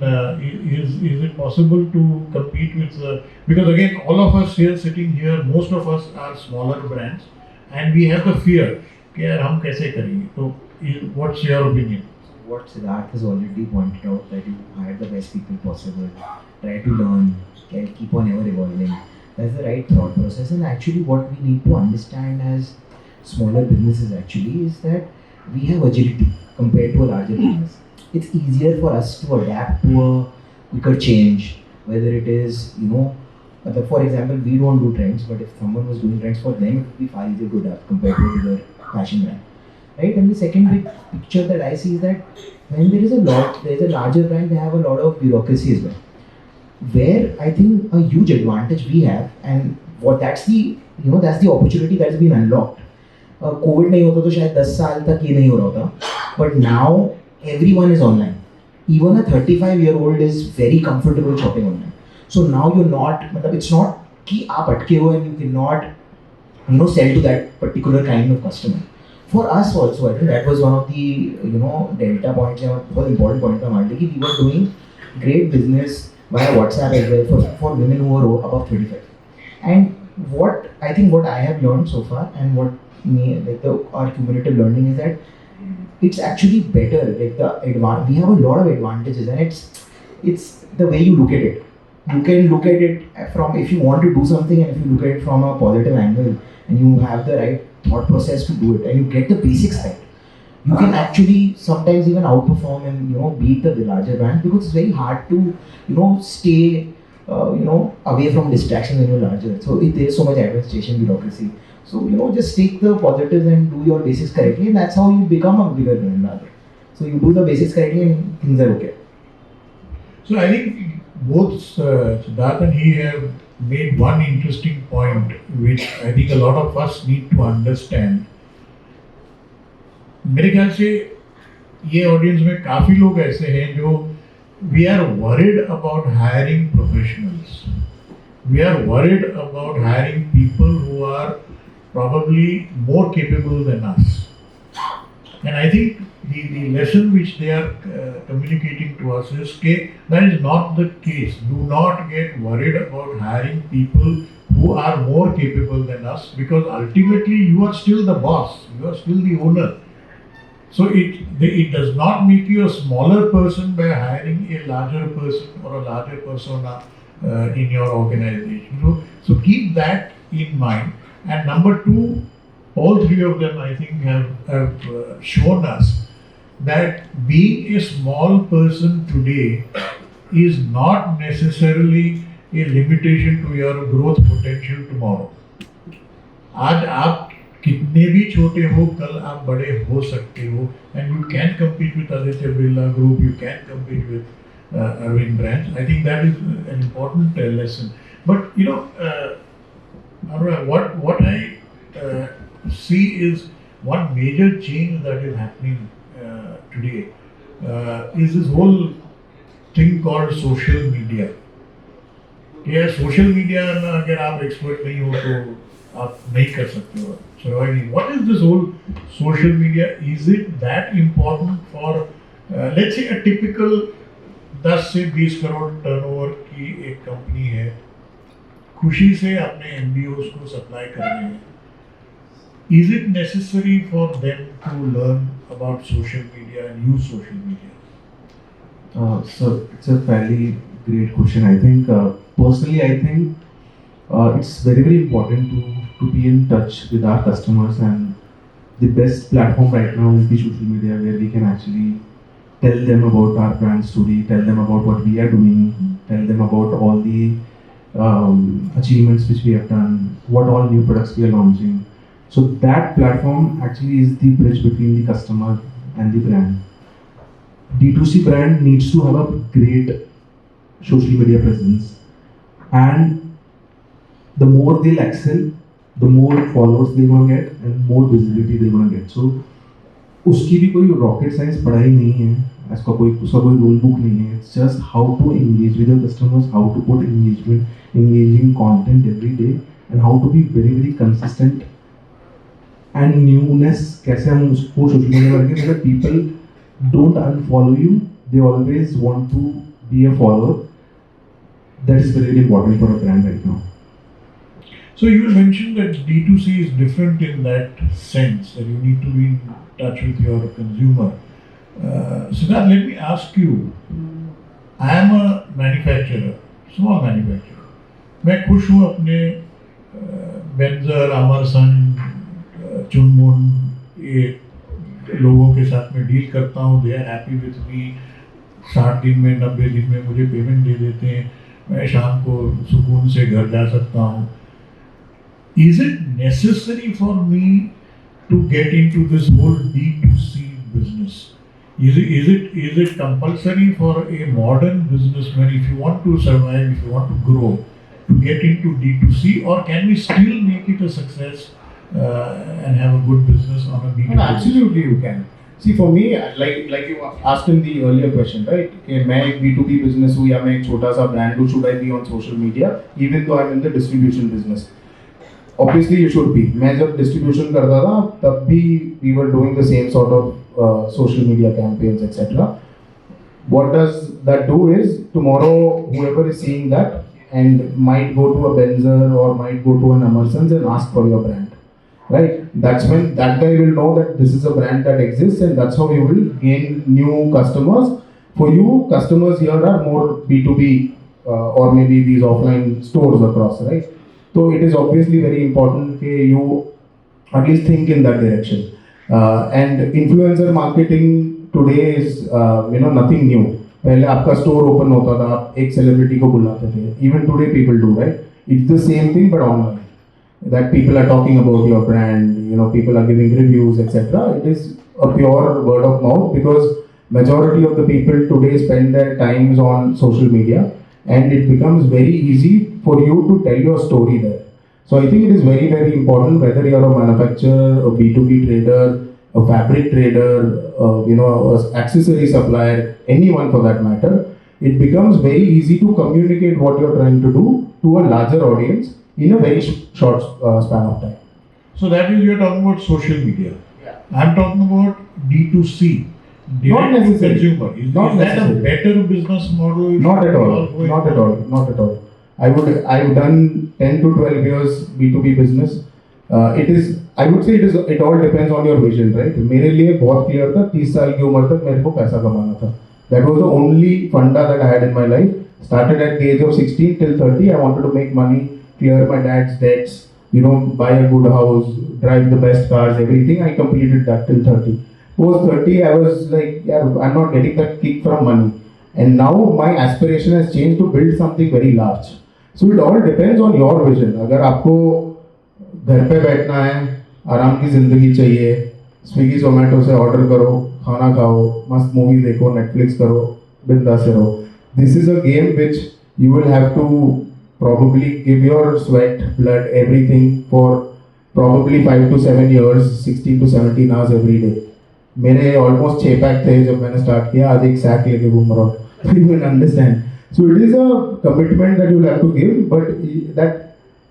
is it possible to compete with because again, all of us here sitting here, most of us are smaller brands, and we have the fear कि यार हम कैसे करेंगे. So, what's your opinion? What Siddharth has already pointed out, that you hire the best people possible, try to learn, keep on ever evolving. That's the right thought process. And actually what we need to understand as smaller businesses actually is that we have agility compared to a larger business. It's easier for us to adapt to a quicker change, whether it is, for example, we don't do trends, but if someone was doing trends, for them it would be far easier to adapt compared to other fashion brand. Right? And the second big picture that I see is that when there is a larger brand, they have a lot of bureaucracy as well. Where I think a huge advantage we have, and that's the opportunity that's been unlocked. COVID नहीं होता तो शायद 10 साल तक ये नहीं हो रहा था. But now everyone is online. Even a 35-year-old is very comfortable shopping online. So now it's not कि आप अटके हो and you cannot sell to that particular kind of customer. For us also, I think that was one of the delta points, बहुत important point था हमारे लिए कि we were doing great business via WhatsApp as well for women who are above 35. And what I have learned so far, and what our cumulative learning is that it's actually better. We have a lot of advantages, and it's the way you look at it. You can look at it from, if you want to do something, and if you look at it from a positive angle, and you have the right thought process to do it, and you get the basics right, you can actually sometimes even outperform and beat the larger brand, because it's very hard to stay away from distractions when you're larger. So there is so much administration, bureaucracy. So just take the positives and do your basics correctly, and that's how you become a bigger brand rather. So you do the basics correctly and things are okay. So I think both Siddharth and he have made one interesting point, which I think a lot of us need to understand. मेरे ख्याल से ये audience में काफ़ी लोग ऐसे हैं जो we are worried about hiring professionals. We are worried about hiring people who are probably more capable than us. And I think the lesson which they are communicating to us is that is not the case. Do not get worried about hiring people who are more capable than us, because ultimately you are still the boss, you are still the owner. So it does not make you a smaller person by hiring a larger person or a larger persona in your organization. So keep that in mind. And number two, all three of them I think have shown us that being a small person today is not necessarily a limitation to your growth potential tomorrow. आज आप कितने भी छोटे हो कल आप बड़े हो सकते हो and you can compete with Aditya Birla Group, you can compete with Arvind brands. I think that is an important lesson. But you know, Anurag, what I see is one major change that is happening today is this whole thing called social media. Yeah, social media में अगर आप expert नहीं हो तो आप नहीं कर सकते हो surviving. What is this whole social media? Is it that important for let's say a typical 10 से 20 करोड़ टर्नओवर की एक कंपनी है, खुशी से अपने MBOs को सप्लाई कर रहे हैं. Is it necessary for them to learn about social media and use social media? So it's a fairly great question. I think personally, I think it's very important to be in touch with our customers, and the best platform right now is the social media, where we can actually tell them about our brand story, tell them about what we are doing, tell them about all the achievements which we have done, what all new products we are launching. So that platform actually is the bridge between the customer and the brand. D2C brand needs to have a great social media presence, and the more they'll excel, the more followers they're gonna get and more visibility they're gonna get. So उसकी भी कोई rocket science पढ़ाई नहीं है, उसका कोई rule book नहीं है. It's just how to engage with your customers, how to put engaging content every day, and how to be very consistent. And newness कैसे हम उसको social media में रखें, so that people don't unfollow you, they always want to be a follower. That is very important for a brand right now. So you mentioned that D2C is different in that sense, that you need to be in touch with your consumer. Siddharth, let me ask you, I am a manufacturer, small manufacturer. मैं खुश हूँ अपने Berger, अमरसन, चुनमुन ये लोगों के साथ में डील करता हूँ. They are happy with me. 60 दिन में 90 दिन में मुझे पेमेंट दे देते हैं. मैं शाम को सुकून से घर जा सकता हूँ. Is it necessary for me to get into this whole D2C business? Is it compulsory for a modern businessman, if you want to survive, if you want to grow, to get into D2C, or can we still make it a success and have a good business on a B2B? No, absolutely you can. See, for me, like you asked in the earlier question, right? कि मैं एक B2B business हूँ या मैं एक छोटा सा brand हूँ, should I be on social media even though I'm in the distribution business? Obviously you should be. मैं जब distribution करता था तब भी we were doing the same sort of social media campaigns, etc. What does that do is, tomorrow whoever is seeing that and might go to a Benzer or might go to an Emerson's and ask for your brand. Right? That's when that guy will know that this is a brand that exists, and that's how you will gain new customers. For you, customers here are more B2B or maybe these offline stores across, right? So it is obviously very important that you at least think in that direction. And influencer marketing today is nothing new. पहले आपका store open होता था, आप एक celebrity को बुलाते थे. Even today people do, right? It's the same thing but online. That people are talking about your brand, people are giving reviews, etc. It is a pure word of mouth, because majority of the people today spend their times on social media, and it becomes very easy for you to tell your story there. So I think it is very, very important, whether you are a manufacturer, a B2B trader, a fabric trader, an accessory supplier, anyone for that matter, it becomes very easy to communicate what you're trying to do to a larger audience in a very short span of time. So that is, you're talking about social media. Yeah. I'm talking about D2C. Not necessarily. Consumer. Is that a better business model? Not at all. I've done 10 to 12 years B2B business. I would say it all depends on your vision, right? मेरे लिए बहुत clear था, 30 साल की उम्र तक मेरे को पैसा कमाना था. That was the only funda that I had in my life. Started at the age of 16 till 30. I wanted to make money, clear my dad's debts, buy a good house, drive the best cars, everything. I completed that till 30. Post 30, I was like, yeah, I'm not getting that kick from money. And now my aspiration has changed to build something very large. So it all depends on your vision. अगर आपको घर पे बैठना है, आराम की ज़िंदगी चाहिए, स्विगी जोमेटो से ऑर्डर करो, खाना खाओ, मस्त मूवी देखो, नेटफ्लिक्स करो, बिंदास से रहो. This is a game which you will have to probably give your sweat, blood, everything for probably 5 to 7 years, 16 to 17 hours every day. मेरे ऑलमोस्ट 6 पैक थे जब मैंने स्टार्ट किया, आज एक सैक लेके घूम रहा हूँ. You will understand. So it is a commitment that you will have to give, but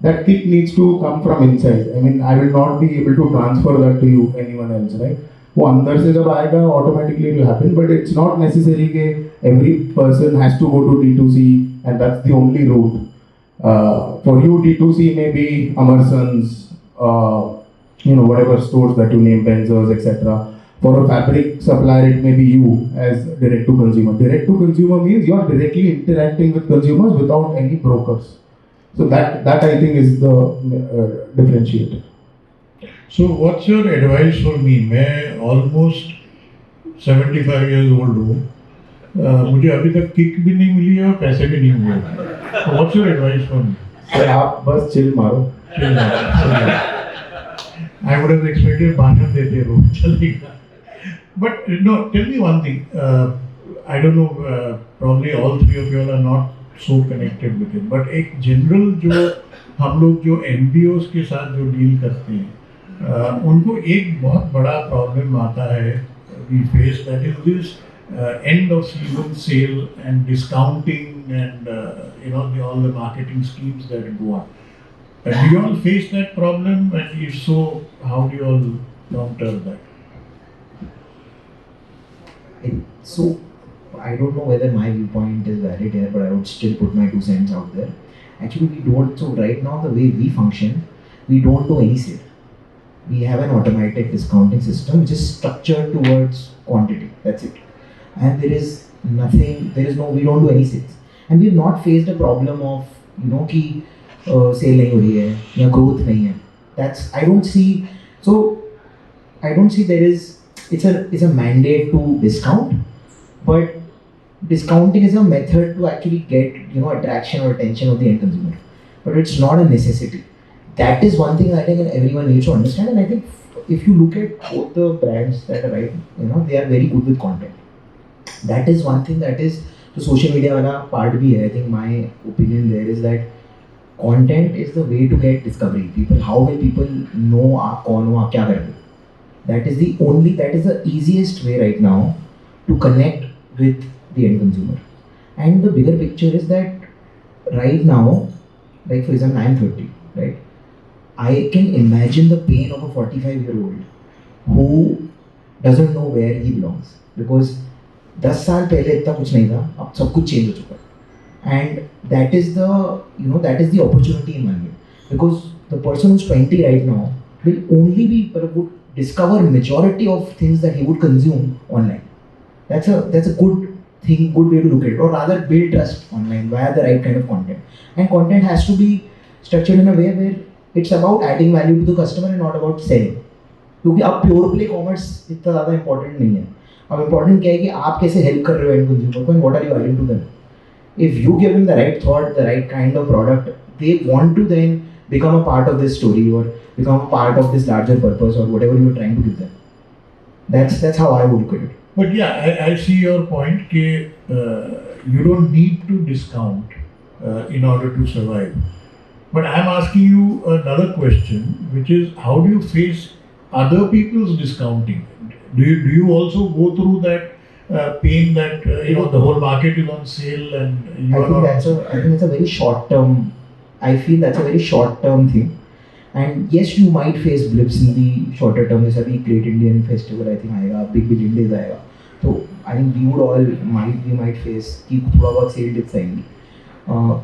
that kick needs to come from inside. I mean, I will not be able to transfer that to you, anyone else, right? वो अंदर से जब आएगा, automatically it will happen, but it's not necessary कि every person has to go to D2C and that's the only route. For you, D2C may be Amerson's, whatever stores that you name, Benzos, etc. For a fabric supplier, it may be you as direct to consumer. Direct to consumer means you are directly interacting with consumers without any brokers. So that I think is the differentiator. So what's your advice for me? मैं almost 75 years old हूँ. मुझे अभी तक kick भी नहीं मिली है और पैसे भी नहीं हुए. So what's your advice for me? Sir आप बस चिल मारो. I would have expected भाषण देते रहो, चलेगा. But no, tell me one thing. I don't know. Probably all three of you all are not so connected with it. But एक general जो हम लोग जो MBOs के साथ जो deal करते हैं, उनको एक बहुत बड़ा problem आता है. We face that is this end of season sale and discounting and all the marketing schemes that go on. Do you all face that problem? And if so, how do you all counter that? So, I don't know whether my viewpoint is valid here, but I would still put my 2 cents out there. Actually, we don't. So right now, the way we function, we don't do any sale. We have an automatic discounting system which is structured towards quantity. That's it. And there is nothing. We don't do any sales. And we have not faced a problem of कि sale नहीं हो रही है या growth नहीं है. I don't see there is. It's a mandate to discount, but discounting is a method to actually get attraction or attention of the end consumer, but it's not a necessity. That is one thing I think everyone needs to understand. And I think if you look at both the brands that are right, they are very good with content. That is one thing that is the social media वाला part भी है. I think my opinion there is that content is the way to get discovery. How will people know आप कौन हो, आप क्या कर रहे हो? That is the easiest way right now to connect with the end consumer. And the bigger picture is that right now, like for example, I am 30, right? I can imagine the pain of a 45-year-old who doesn't know where he belongs, because 10 साल पहले इतना कुछ नहीं था, अब सब कुछ change हो चुका है. And that is the opportunity in one way, because the person who's 20 right now will only would discover majority of things that he would consume online. That's a good thing, good way to look at it, or rather build trust online via the right kind of content. And content has to be structured in a way where it's about adding value to the customer and not about selling. क्योंकि अब pure play commerce इतना ज़्यादा important नहीं है. अब important क्या है कि आप कैसे हेल्प कर रहे हो एंड कंज्यूमर को, and what are you adding to them. If you give them the right thought, the right kind of product, they want to then become a part of this story or become a part of this larger purpose or whatever you're trying to give them. That's how I would look at it. But yeah, I see your point that you don't need to discount in order to survive. But I'm asking you another question, which is how do you face other people's discounting? Do you also go through that pain that the whole market is on sale and you I think it's a very short term. I feel that's a very short term thing. And yes, you might face blips in the shorter term. जैसा भी Great Indian Festival I think आएगा, Big Billion Days आएगा. So I think we might face कि थोड़ा बहुत sale dips आएंगी.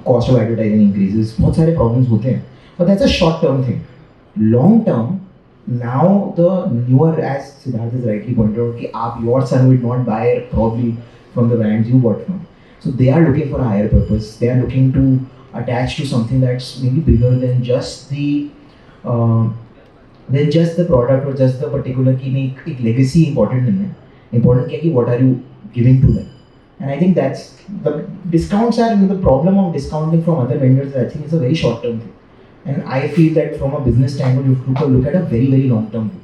Cost of advertising increases. बहुत सारे problems होते हैं. But that's a short term thing. Long term, now the newer, as Siddharth has rightly pointed out, कि your son will not buy probably from the brands you bought from. So they are looking for a higher purpose. They are looking to attach to something that's maybe bigger than just the then just the product or just the particular की नहीं एक legacy important नहीं है. Important क्या कि what are you giving to them. And I think that's the discounts are the problem of discounting from other vendors. I think it's a very short term thing, and I feel that from a business standpoint, you have to look at a very very long term view.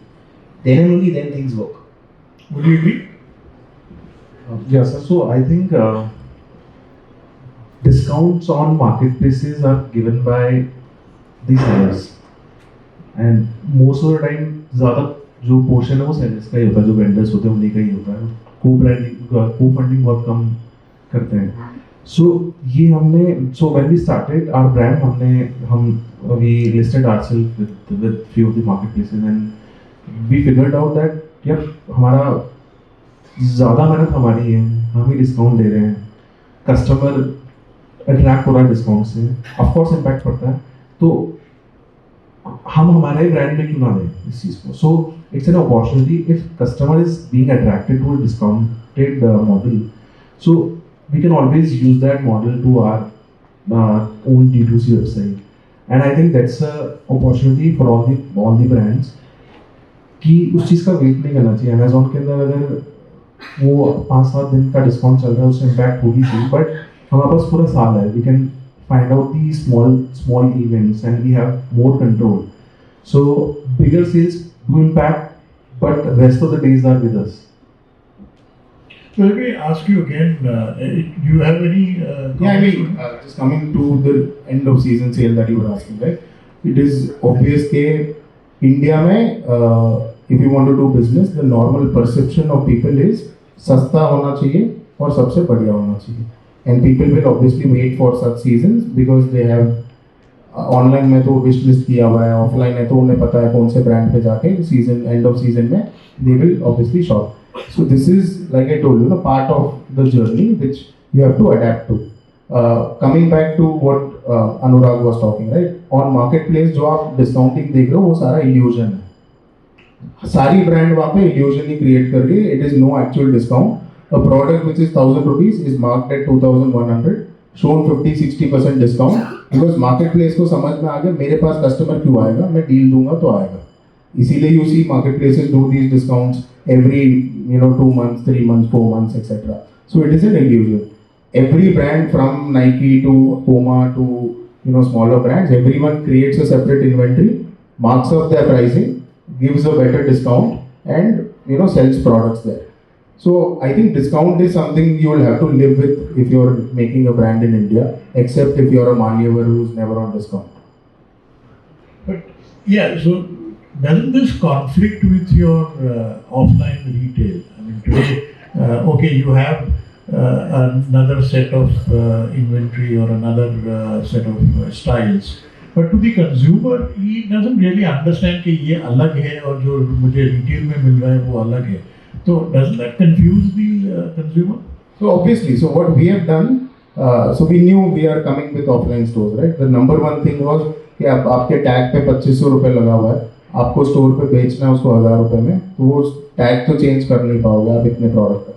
Then and only then things work. Would you agree? Yes, sir. So I think discounts on marketplaces are given by the sellers, and most of the time ज़्यादा जो portion है वो sellers का ही होता है, जो vendors होते हैं उन्हीं का ही होता है. Co-funding बहुत कम करते हैं. So ये हमने when we started our brand we listed ourselves with few of the marketplaces, and we figured out that यार हमारा ज़्यादा मेहनत हमारी है, हम ही डिस्काउंट दे रहे हैं, कस्टमर अट्रैक्ट हो रहा है डिस्काउंट से, ऑफ कोर्स इम्पैक्ट पड़ता है, तो हम हमारे ब्रांड में क्यों ना दें इस चीज़ को. So it's an opportunity if customer is being attracted to a discounted model, so we can always use that model to our own D2C website. And I think that's a opportunity for all the brands कि उस चीज़ का wait नहीं करना चाहिए. Amazon के अंदर अगर वो 5-7 दिन का डिस्काउंट चल रहा है उससे इम्पैक्ट होगी थी, बट हमारे पास पूरा साल है. We can find out the small events and we have more control. So bigger sales do impact, but rest of the days are with us. So let me ask you again, do you have any Yeah, I mean, just coming to the end of season sale that you were asking, right? It is obvious that India में if you want to do business, the normal perception of people is सस्ता होना चाहिए और सबसे बढ़िया होना चाहिए. And people will obviously wait for such seasons because they have online में तो wish list किया हुआ है, offline है तो उन्हें पता है कौन से brand पे जाके season end of season में they will obviously shop. So this is like I told you, part of the journey which you have to adapt to. Coming back to what Anurag was talking, right? On marketplace जो आप discounting देख रहे हो वो सारा illusion है. सारी brand वहाँ पे illusion ही create कर रही है. It is no actual discount. A product which is 1,000 rupees is marked at 2,100, shown 50-60% discount because marketplace को समझ में आ गया मेरे पास कस्टमर क्यों आएगा, मैं डील दूंगा तो आएगा. इसीलिए you see marketplaces do these discounts every 2 months, 3 months, 4 months, etc. So it is an illusion. Every brand from Nike to Puma to smaller brands, everyone creates a separate inventory, marks up their pricing, gives a better discount, and sells products there. So I think discount is something you will have to live with if you're making a brand in India, except if you're a Manyavar who's never on discount. But yeah, so doesn't this conflict with your offline retail? I mean, today, okay, you have another set of inventory or another set of styles, but to the consumer, he doesn't really understand कि ये अलग है और जो मुझे retail में मिल रहा है वो अलग है. So doesn't that confuse the consumer? So obviously, so what we have done, so we knew we are coming with offline stores, right? The number one thing was कि आपके टैग पे 2500 रुपये लगा हुआ है, आपको स्टोर पे बेचना है उसको 1000 रुपये में, तो वो टैग तो चेंज कर नहीं पाओगे आप इतने प्रोडक्ट का.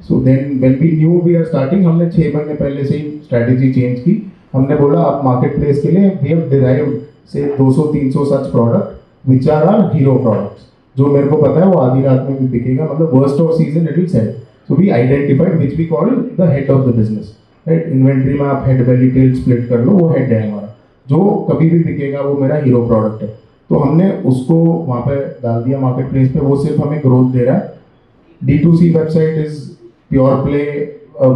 So then when we knew we are starting, हमने 6 महीने पहले से ही स्ट्रैटेजी चेंज की. हमने बोला आप मार्केट प्लेस के लिए we have derived से 200-300 such product which are our hero products. जो मेरे को पता है वो आधी रात में भी बिकेगा, मतलब worst of season it will sell. So we identified which we call the head of the business, right? Inventory में आप हेड बेली टेल स्प्लिट कर लो, वो हेड है हमारा, जो कभी भी बिकेगा वो मेरा हीरो प्रोडक्ट है. तो हमने उसको वहाँ पे डाल दिया मार्केट प्लेस पे, वो सिर्फ हमें ग्रोथ दे रहा है. D2C website is pure play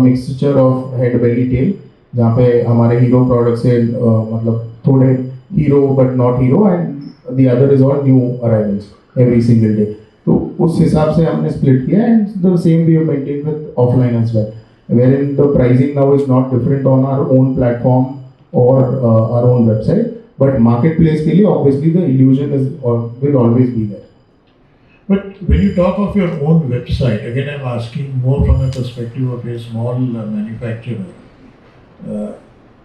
mixture of head belly tail, जहाँ पे हमारे हीरो प्रोडक्ट से मतलब थोड़े hero but not hero, and the other is all new arrivals every single day. तो उस हिसाब से हमने स्प्लिट किया, and the same we have maintained with offline as well, wherein the pricing now is not different on our own platform or our own website, but marketplace के लिए obviously the illusion is or will always be there. But when you talk of your own website, again I'm asking more from a perspective of a small manufacturer.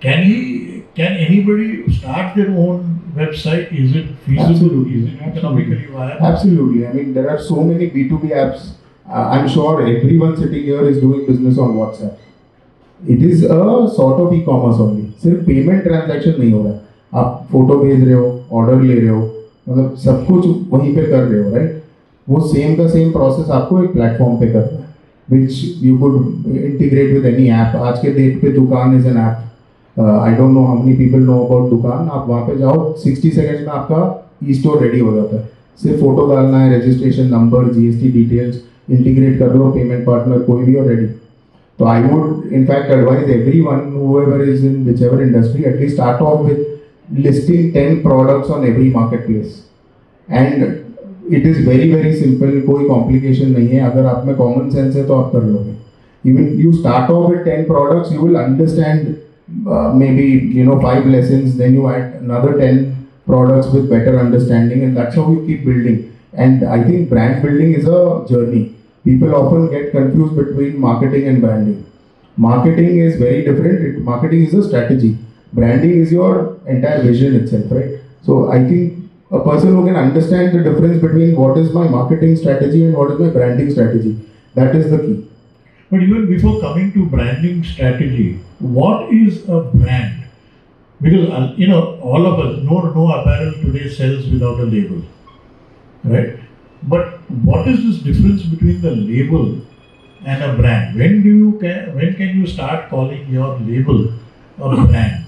Can anybody start their own website? Is it feasible? Absolutely. Is it economically viable? Absolutely. I mean, there are so many B2B apps. I'm sure everyone sitting here is doing business on WhatsApp. It is a sort of e-commerce only. सिर्फ payment transaction नहीं हो रहा है. आप photo भेज रहे हो, order ले रहे हो, मतलब सब कुछ वहीं पे कर रहे हो, राइट? वो सेम का सेम प्रोसेस आपको एक प्लेटफॉर्म पे करना है, which you could integrate with any app. आज के डेट पे दुकान is an app. I don't know how many people know about दुकान. आप वहाँ पे जाओ, 60 सेकेंड्स में आपका ई स्टोर रेडी हो जाता है. सिर्फ फोटो डालना है, registration number, GST details, integrate कर लो, पेमेंट पार्टनर कोई भी, और ready. So I would in fact advise everyone, whoever is in whichever industry, at least start off with listing 10 products on every marketplace. And it is very very simple, कोई complication नहीं है. अगर आप में common sense है तो आप कर लोगे. Even you start off with 10 products, you will understand maybe 5 lessons, then you add another 10 products with better understanding, and that's how you keep building. And I think brand building is a journey. People often get confused between marketing and branding. Marketing is very different. Marketing is a strategy. Branding is your entire vision itself, right? So I think a person who can understand the difference between what is my marketing strategy and what is my branding strategy, that is the key. But even before coming to branding strategy, what is a brand? Because all of us, no apparel today sells without a label, right? But what is this difference between the label and a brand? When can you start calling your label a brand?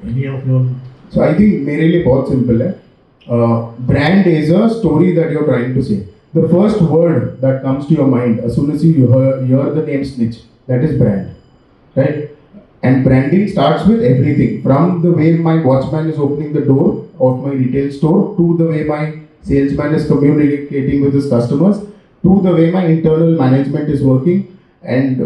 Any of your? So I think मेरे लिए बहुत simple है. Brand is a story that you're trying to say. The first word that comes to your mind as soon as you hear the name Snitch, that is brand, right? And branding starts with everything, from the way my watchman is opening the door of my retail store, to the way my salesman is communicating with his customers, to the way my internal management is working. And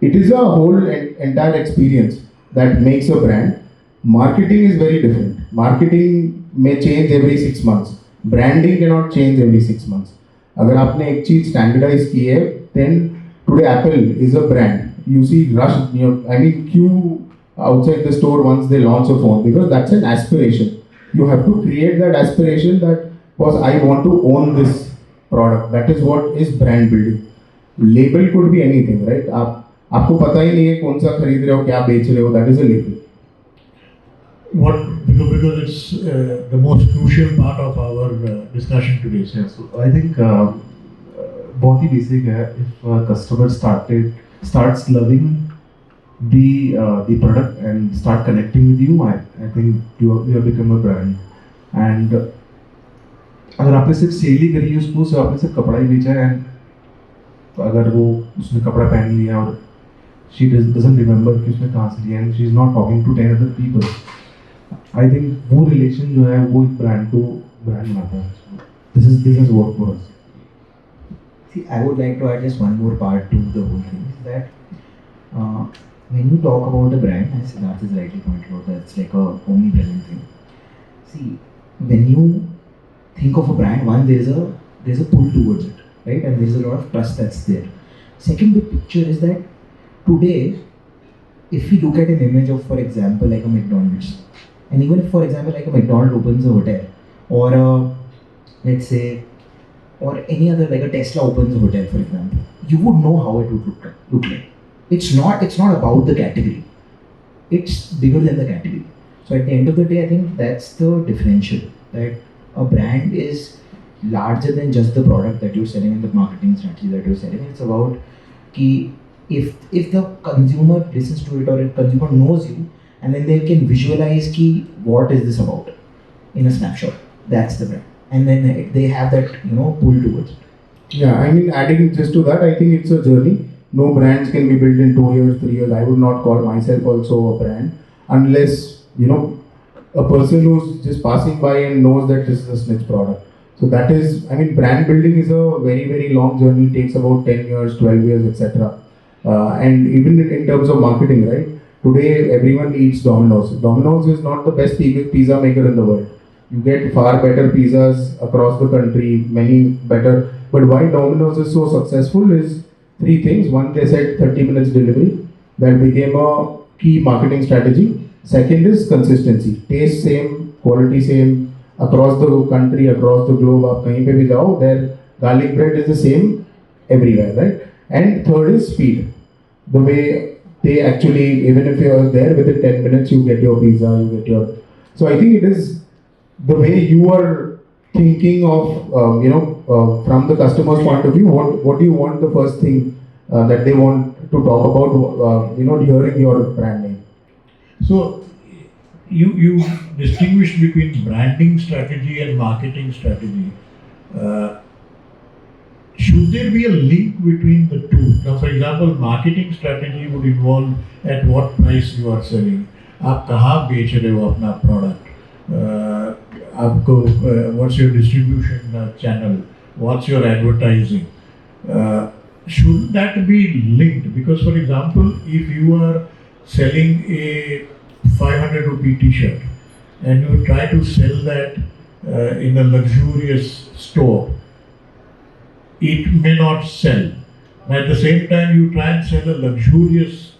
it is a whole entire experience that makes a brand. Marketing is very different. Marketing may change every 6 months. Branding cannot change every 6 months. अगर आपने एक चीज standardise की है, then today Apple is a brand. You see rush, queue outside the store once they launch a phone, because that's an aspiration. You have to create that aspiration that, because I want to own this product. That is what is brand building. Label could be anything, right? आपको पता ही नहीं है कौन सा खरीद रहे हो, क्या बेच रहे हो, that is a label. Because it's the most crucial part of our discussion today. Yeah, so I think बहुत ही basic है. If a customer starts loving the product and start connecting with you, I think you have become a brand. And अगर आपने सिर्फ cell ही करी है उसको, सिर्फ आपने सिर्फ कपड़ा ही बेचा है, तो अगर वो उसने कपड़ा पहन लिया और she doesn't remember कि उसने कहाँ से लिया, and she is not talking to 10 other people, I think वो relation जो है वो एक brand को brand बनाता है. This has worked for us. See, I would like to add just one more part to the whole thing, is that when you talk about a brand, as Siddharth is rightly pointed out, that it's like a omnipresent thing. See, when you think of a brand, one, there's a pull towards it, right? And there's a lot of trust that's there. Second big picture is that today, if we look at an image of, for example, like a McDonald's, and even if, for example, like a McDonald's opens a hotel, or let's say, or any other, like a Tesla opens a hotel, for example, you would know how it would look like. It's not about the category. It's bigger than the category. So at the end of the day, I think that's the differential, that a brand is larger than just the product that you're selling and the marketing strategy that you're selling. It's about ki if the consumer listens to it, or if consumer knows you, and then they can visualize ki what is this about in a snapshot. That's the brand. And then they have that, pull towards it. Yeah, adding just to that, I think it's a journey. No brands can be built in 2 years, 3 years. I would not call myself also a brand unless, a person who's just passing by and knows that this is a Snitch product. So that is, brand building is a very, very long journey. It takes about 10 years, 12 years, etc. And even in terms of marketing, right? Today, everyone eats Domino's. Domino's is not the best pizza maker in the world. You get far better pizzas across the country, many better. But why Domino's is so successful is 3 things. One, they said 30 minutes delivery. That became a key marketing strategy. Second is consistency. Taste same, quality same, across the country, across the globe. आप कहीं पे भी जाओ, their garlic bread is the same everywhere, right? And third is speed. The way they actually, even if you are there within 10 minutes, you get your pizza, you get your. So I think it is the way you are thinking of from the customer's point of view, what do you want the first thing that they want to talk about, hearing your brand name? So you distinguish between branding strategy and marketing strategy. Should there be a link between the two? Now, for example, marketing strategy would involve at what price you are selling, आप कहाँ बेच रहे हो अपना product, आपको what's your distribution channel, what's your advertising. Should that be linked? Because, for example, if you are selling a 500 rupee t-shirt and you try to sell that in a luxurious store, it may not sell. At the same time, you try and sell a luxurious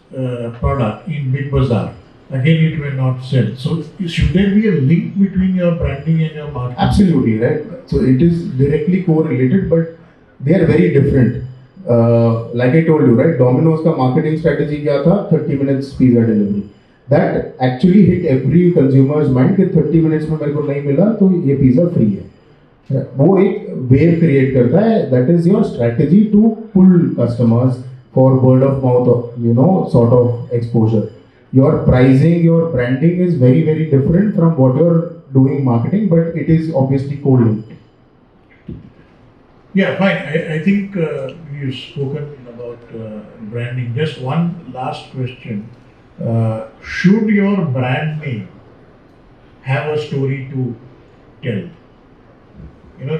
product in Big Bazaar, again it may not sell. So should there be a link between your branding and your marketing? Absolutely, right? So it is directly correlated, but they are very different. Like I told you, right? Domino's का marketing strategy क्या था? 30 minutes pizza delivery. That actually hit every consumer's mind कि 30 minutes में मेरे को नहीं मिला तो ये pizza free है. वो एक wave create करता है. That is your strategy to pull customers for word of mouth, sort of exposure. Your pricing, your branding is very, very different from what you're doing marketing, but it is obviously co-linked. Yeah, fine. I think we've spoken about branding. Just one last question. Should your brand name have a story to tell?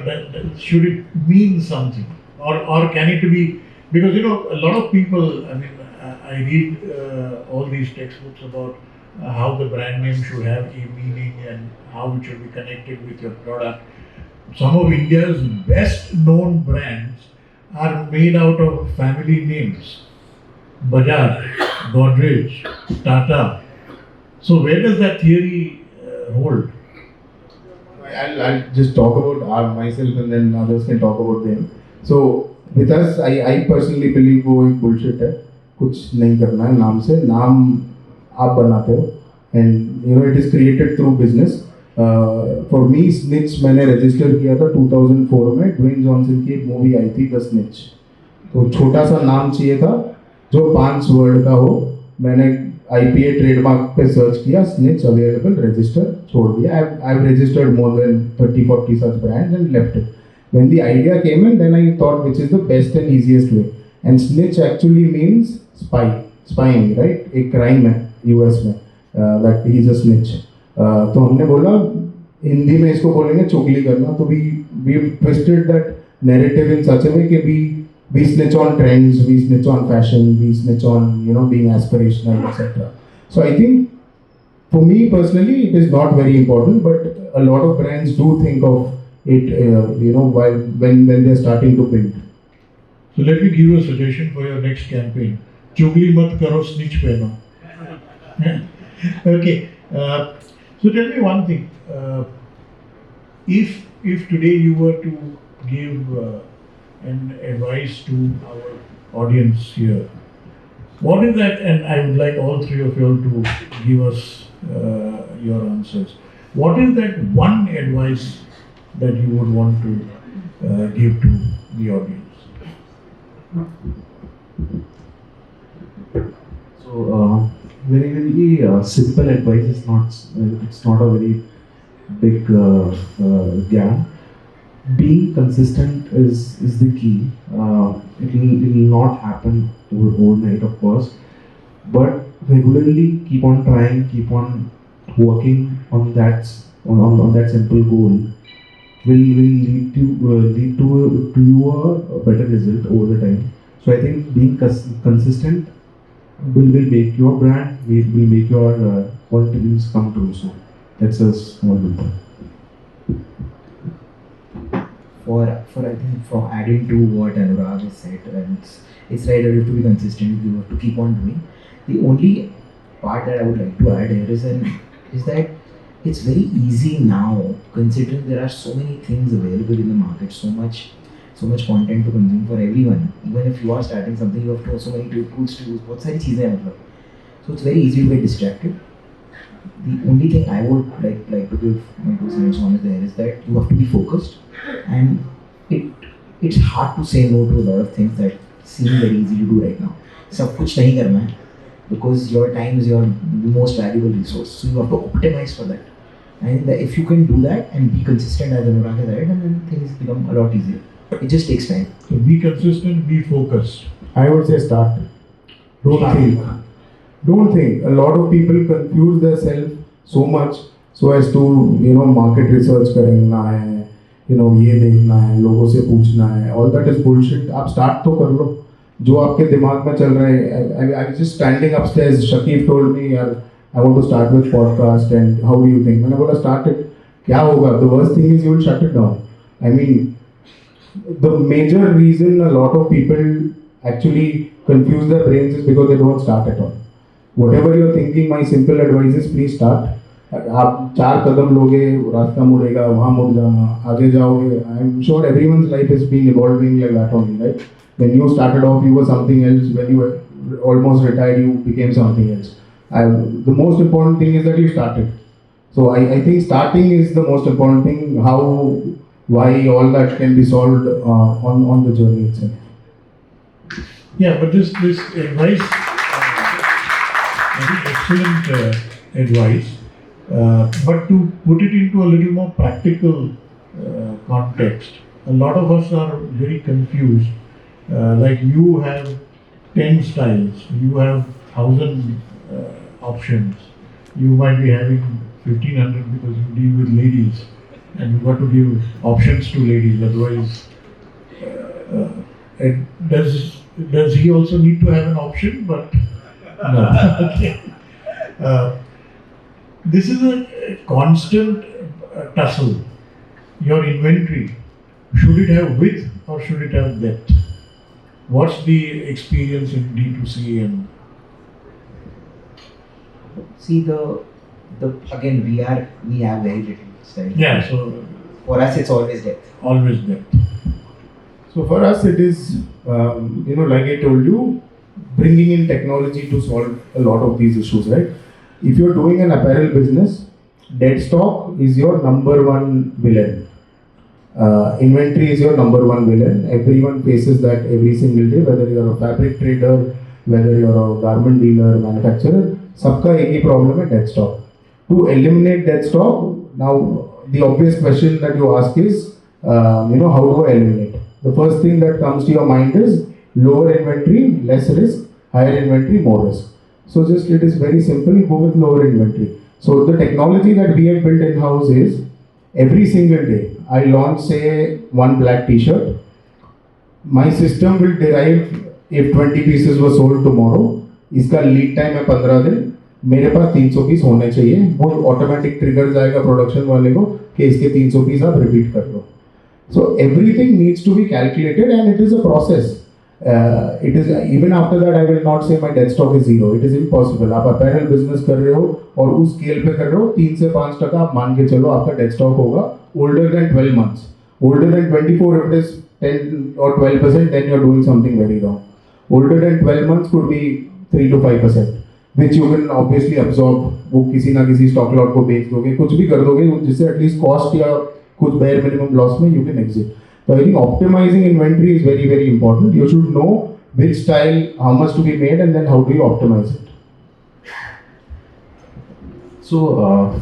That should it mean something? Or can it be, because a lot of people, I read all these textbooks about how the brand name should have a meaning and how it should be connected with your product. Some of India's best known brands are made out of family names. Bajaj, Godrej, Tata. So where does that theory hold? I'll just talk about myself and then others can talk about them. So with us, I personally believe वो एक bullshit है. कुछ नहीं करना है नाम से. नाम आप बनाते हो and it is created through business. For me, Snitch मैंने register किया था 2004 में. ड्वेन जॉनसन की एक मूवी आई थी द स्निच. तो छोटा सा नाम चाहिए था जो 5 वर्ड का हो. मैंने IPA ट्रेडमार्क पे सर्च किया, स्निच अवेलेबल, रजिस्टर, छोड़ दिया. I've registered more than 30-40 such brands and left it. When the idea came in, then I thought which is the best and easiest way. And snitch actually means spying, right? एक crime है US में, that he is a snitch. तो हमने बोला हिंदी में इसको बोलेंगे चुगली करना. तो we twisted that narrative in such a way कि we snitch on trends, we snitch on fashion, we snitch on being aspirational, etc. So I think for me personally it is not very important, but a lot of brands do think of it while when they are starting to build. So let me give you a suggestion for your next campaign. Chugli mat karo, snitch pehno. Okay. So tell me one thing. If today you were to give an advice to our audience here, what is that? And I would like all three of you all to give us your answers. What is that one advice that you would want to give to the audience? So very simple advice is not. It's not a very big gap. Being consistent is the key. It will not happen overnight, of course, but regularly keep on trying, keep on working on that simple goal will lead to you a better result over the time. So I think being consistent will make your brand, will make your quality dreams come true. So that's a small thing. For I think from adding to what Anurag has said, and it's right that you have to be consistent, you have to keep on doing. The only part that I would like to add here is that it's very easy now, considering there are so many things available in the market, so much content to consume for everyone. Even if you are starting something, you have so many tools to use. बहुत सारी चीजें हैं मतलब. So it's very easy to get distracted. The only thing I would like to give my 2 cents on is there is that you have to be focused, and it it's hard to say no to a lot of things that seem very easy to do right now. सब कुछ नहीं करना है because your time is your most valuable resource. So you have to optimize for that. And if you can do that and be consistent as Anurag has said, and then things become a lot easier. It just takes time. So be consistent, be focused. I would say start. Don't think. Don't think. A lot of people confuse themselves so much so as to market research करना है, ये देखना है, लोगों से पूछना है. All that is bullshit. आप start तो कर लो. जो आपके दिमाग में चल रहा है. I was just standing upstairs. Shakib told me, यार, I want to start with podcast and how do you think? मैंने बोला start it. क्या होगा? The worst thing is you will shut it down. I mean, the major reason a lot of people actually confuse their brains is because they don't start at all. Whatever you're thinking, my simple advice is please start. आप 4 कदम लोगे, रास्ता मुड़ेगा, वहाँ मुड़ जाना, आगे जाओगे. I'm sure everyone's life has been evolving like that only, right? When you started off, you were something else. When you were almost retired, you became something else. The most important thing is that you started. So I think starting is the most important thing. How, why, all that can be solved on the journey itself. Yeah, but this advice, very excellent advice. But to put it into a little more practical context, a lot of us are very confused. Like you have 10 styles, you have 1,000 options. You might be having 1,500 because you deal with ladies, and you've got to give options to ladies. Otherwise, and does he also need to have an option? But no. Okay. This is a constant tussle. Your inventory, should it have width or should it have depth? What's the experience in D2C and? See the again we have very little style. Yeah, so For us, it's always depth. always depth. So for us, it is, like I told you, bringing in technology to solve a lot of these issues, right? If you're doing an apparel business, dead stock is your number one villain. Inventory is your number one villain. Everyone faces that every single day, whether you're a fabric trader, whether you're a garment dealer, manufacturer, सबका एक ही problem है dead stock. To eliminate dead stock, now the obvious question that you ask is, how do I eliminate? The first thing that comes to your mind is lower inventory, less risk, higher inventory, more risk. So just it is very simple, go with lower inventory. So the technology that we have built in-house is every single day, I launch say one black t-shirt, my system will derive if 20 pieces were sold tomorrow, इसका lead time है 15 दिन, मेरे पास 300 piece होने चाहिए, वो automatic trigger जाएगा production वाले को कि इसके 300 पीस आप रिपीट कर लो. So everything needs to be calculated and it is a process. It is even after that I will not say my dead stock is zero. It is impossible. आप apparel business कर रहे हो और उस scale पे कर रहे हो 3 से 5% आप मान के चलो आपका dead stock होगा older than 12 months. Older than 24 if it is 10 or 12% then you are doing something very wrong. Older than 12 months could be 3 to 5%, which you can obviously absorb. वो किसी ना किसी stock lot को बेच दोगे, कुछ भी कर दोगे जिससे at least cost या कुछ bare minimum loss में you can exit. So I think optimizing inventory is very, very important. You should know which style, how much to be made, and then how do you optimize it. So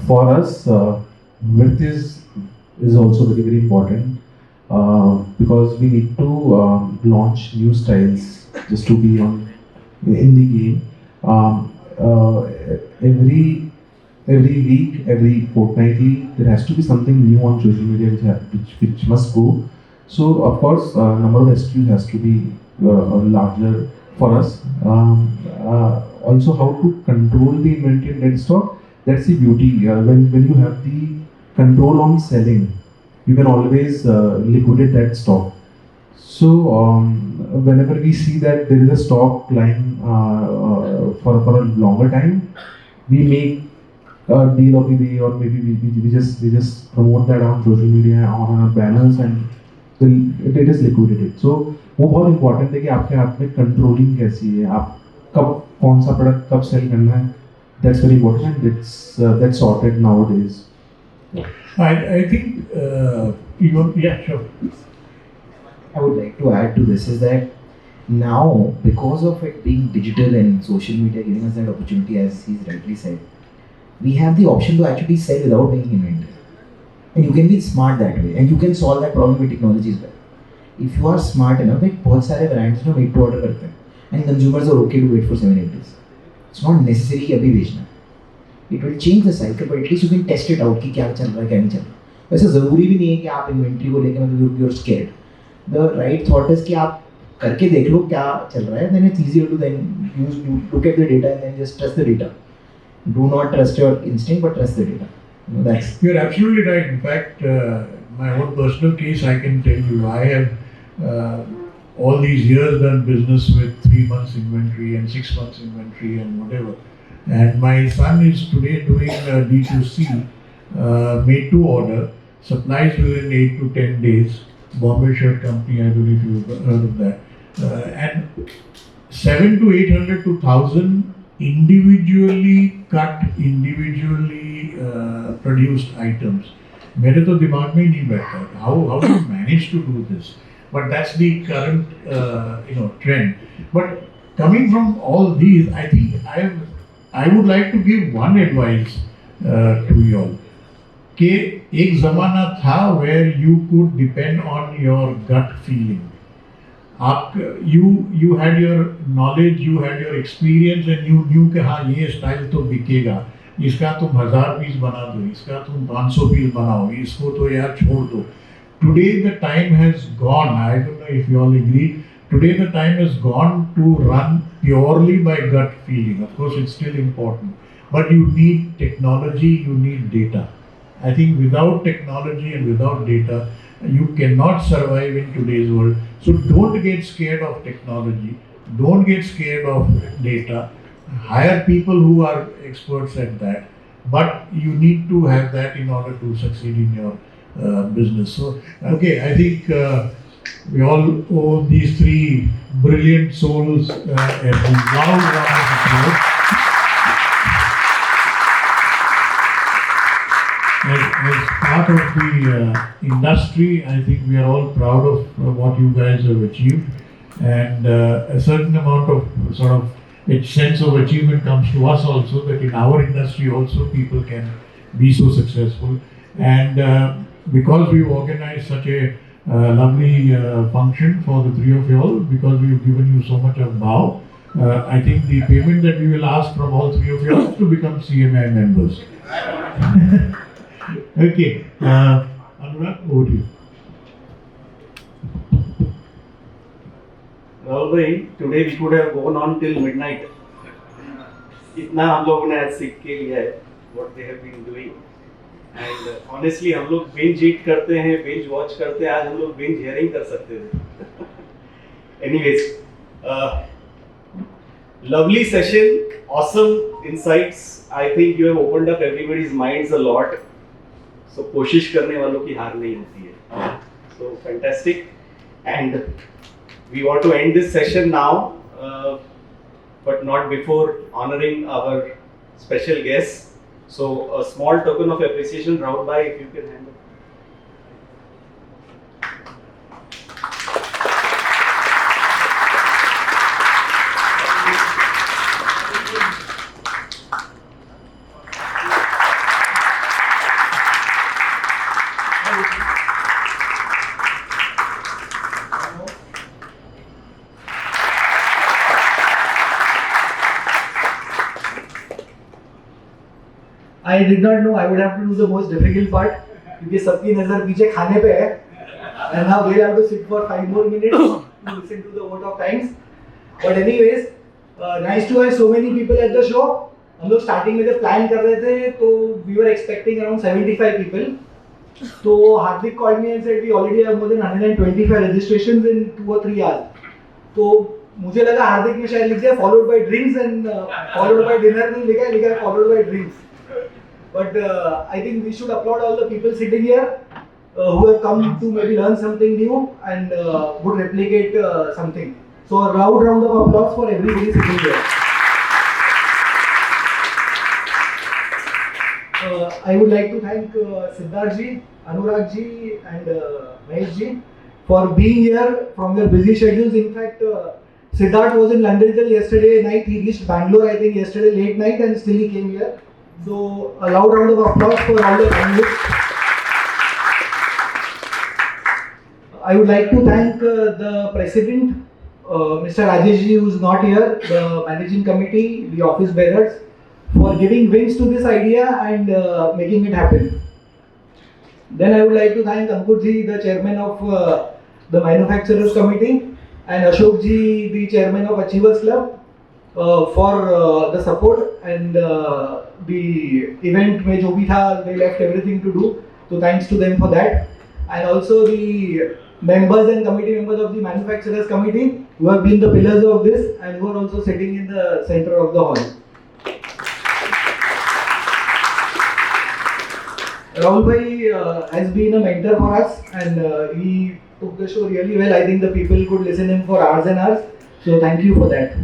for us, width is also very, very important because we need to launch new styles just to be in the game. Every week, every fortnightly, there has to be something new on social media which must go. So of course, number of SKUs has to be larger for us. Also, how to control the inventory and dead stock. That's the beauty. When you have the control on selling, you can always liquidate that stock. So whenever we see that there is a stock lying for a longer time, we make a deal of the day, or maybe we just promote that on social media, on our banners, and it is liquidated. So वो बहुत important है कि आपके हाथ में controlling कैसी है, आप कब कौन सा product कब sell करना है, that's very important, and that's sorted nowadays. I think yeah, sure. I would like to add to this is that now, because of it being digital and social media giving us that opportunity, as he's rightly said, we have the option to actually sell without paying inventory. And you can be smart that way, and you can solve that problem with technology as well. If you are smart enough, like बहुत सारे brands ना made to order करते हैं, and consumers are okay to wait for 7-8 days. It's not necessary अभी बेचना. It will change the cycle, but at least you can test it out कि क्या चल रहा है क्या नहीं चल रहा. वैसे ज़रूरी भी नहीं है कि आप इन्वेंट्री को लेकर मतलब you're scared. The right thought is कि आप करके देख लो क्या चल रहा है. Then it's easier to then you look at the data and then just trust the data. Do not trust your instinct, but trust the data. You know, that's. You're absolutely right. In fact, my own personal case, I can tell you, I have all these years done business with 3 months inventory and 6 months inventory and whatever. And my son is today doing D2C, made to order, supplies within 8 to 10 days. Bombay Shirt Company, I believe you've heard of that. And 7 to 800 to 1000 individually cut, individually produced items. मेरे तो दिमाग में ही नहीं बैठता. How do you manage to do this? But that's the current trend. But coming from all these, I think I would like to give one advice to you all. कि एक ज़माना था where you could depend on your gut feeling. You had your knowledge, you had your experience, and you knew कि हाँ ये style तो बिकेगा, इसका तुम 1000 पीस बना दो, इसका तुम 500 पीस बनाओ, इसको तो यार छोड़ दो. Today the time has gone. I don't know if you all agree. Today the time has gone to run purely by gut feeling. Of course, it's still important, but you need technology, you need data. I think without technology and without data, you cannot survive in today's world. So don't get scared of technology. Don't get scared of data. Hire people who are experts at that. But you need to have that in order to succeed in your business. So, okay, I think we all owe these three brilliant souls a loud round of applause. As part of the industry, I think we are all proud of what you guys have achieved, and a certain amount of sort of a sense of achievement comes to us also, that in our industry also people can be so successful. And because we've organized such a lovely function for the three of you all, because we've given you so much of bow, I think the payment that we will ask from all three of you all is to become CMI members. Okay, Anurag, over to you. Rahul bhai, today we could have gone on till midnight. इतना हम लोगों ने आज सीख के लिया है, what they have been doing. And honestly, हम लोग binge eat करते हैं, binge watch करते हैं. आज हम लोग binge hearing कर सकते थे. Anyways, lovely session, awesome insights. I think you have opened up everybody's minds a lot. So कोशिश करने वालों की हार नहीं होती है. So fantastic, and we want to end this session now, but not before honoring our special guests. So a small token of appreciation, Rahul bhai, if you can hand it. I did not know I would have to do the most difficult part क्योंकि सबकी नजर पीछे खाने पे है, and now we'll have to sit for 5 more minutes to listen to the vote of thanks. But anyways, nice to have so many people at the show. हम लोग starting में जब plan कर रहे थे तो we were expecting around 75 people. So Hardik called me and said we already have more than 125 registrations in 2 or 3 hours. तो मुझे लगा हार्दिक ने शायद लिख दिया followed by drinks and followed by dinner नहीं लिखा है followed by drinks. But I think we should applaud all the people sitting here who have come to maybe learn something new and would replicate something. So a loud round of applause for everybody sitting here. I would like to thank Siddharth ji, Anurag ji, and Mahesh ji for being here from your busy schedules. In fact, Siddharth was in London till yesterday night. He reached Bangalore, I think, yesterday late night, and still he came here. So, a loud round of applause for all the candidates. I would like to thank the president, Mr. Rajesh ji, who is not here, the managing committee, the office bearers, for giving wings to this idea and making it happen. Then I would like to thank Ankur ji, the chairman of the manufacturers committee, and Ashok ji, the chairman of Achievers Club, for the support and the event mein jo bhi tha, they left everything to do. So thanks to them for that. And also the members and committee members of the manufacturers committee who have been the pillars of this and who are also sitting in the center of the hall. Rahul bhai has been a mentor for us, and he took the show really well. I think the people could listen him for hours and hours. So thank you for that.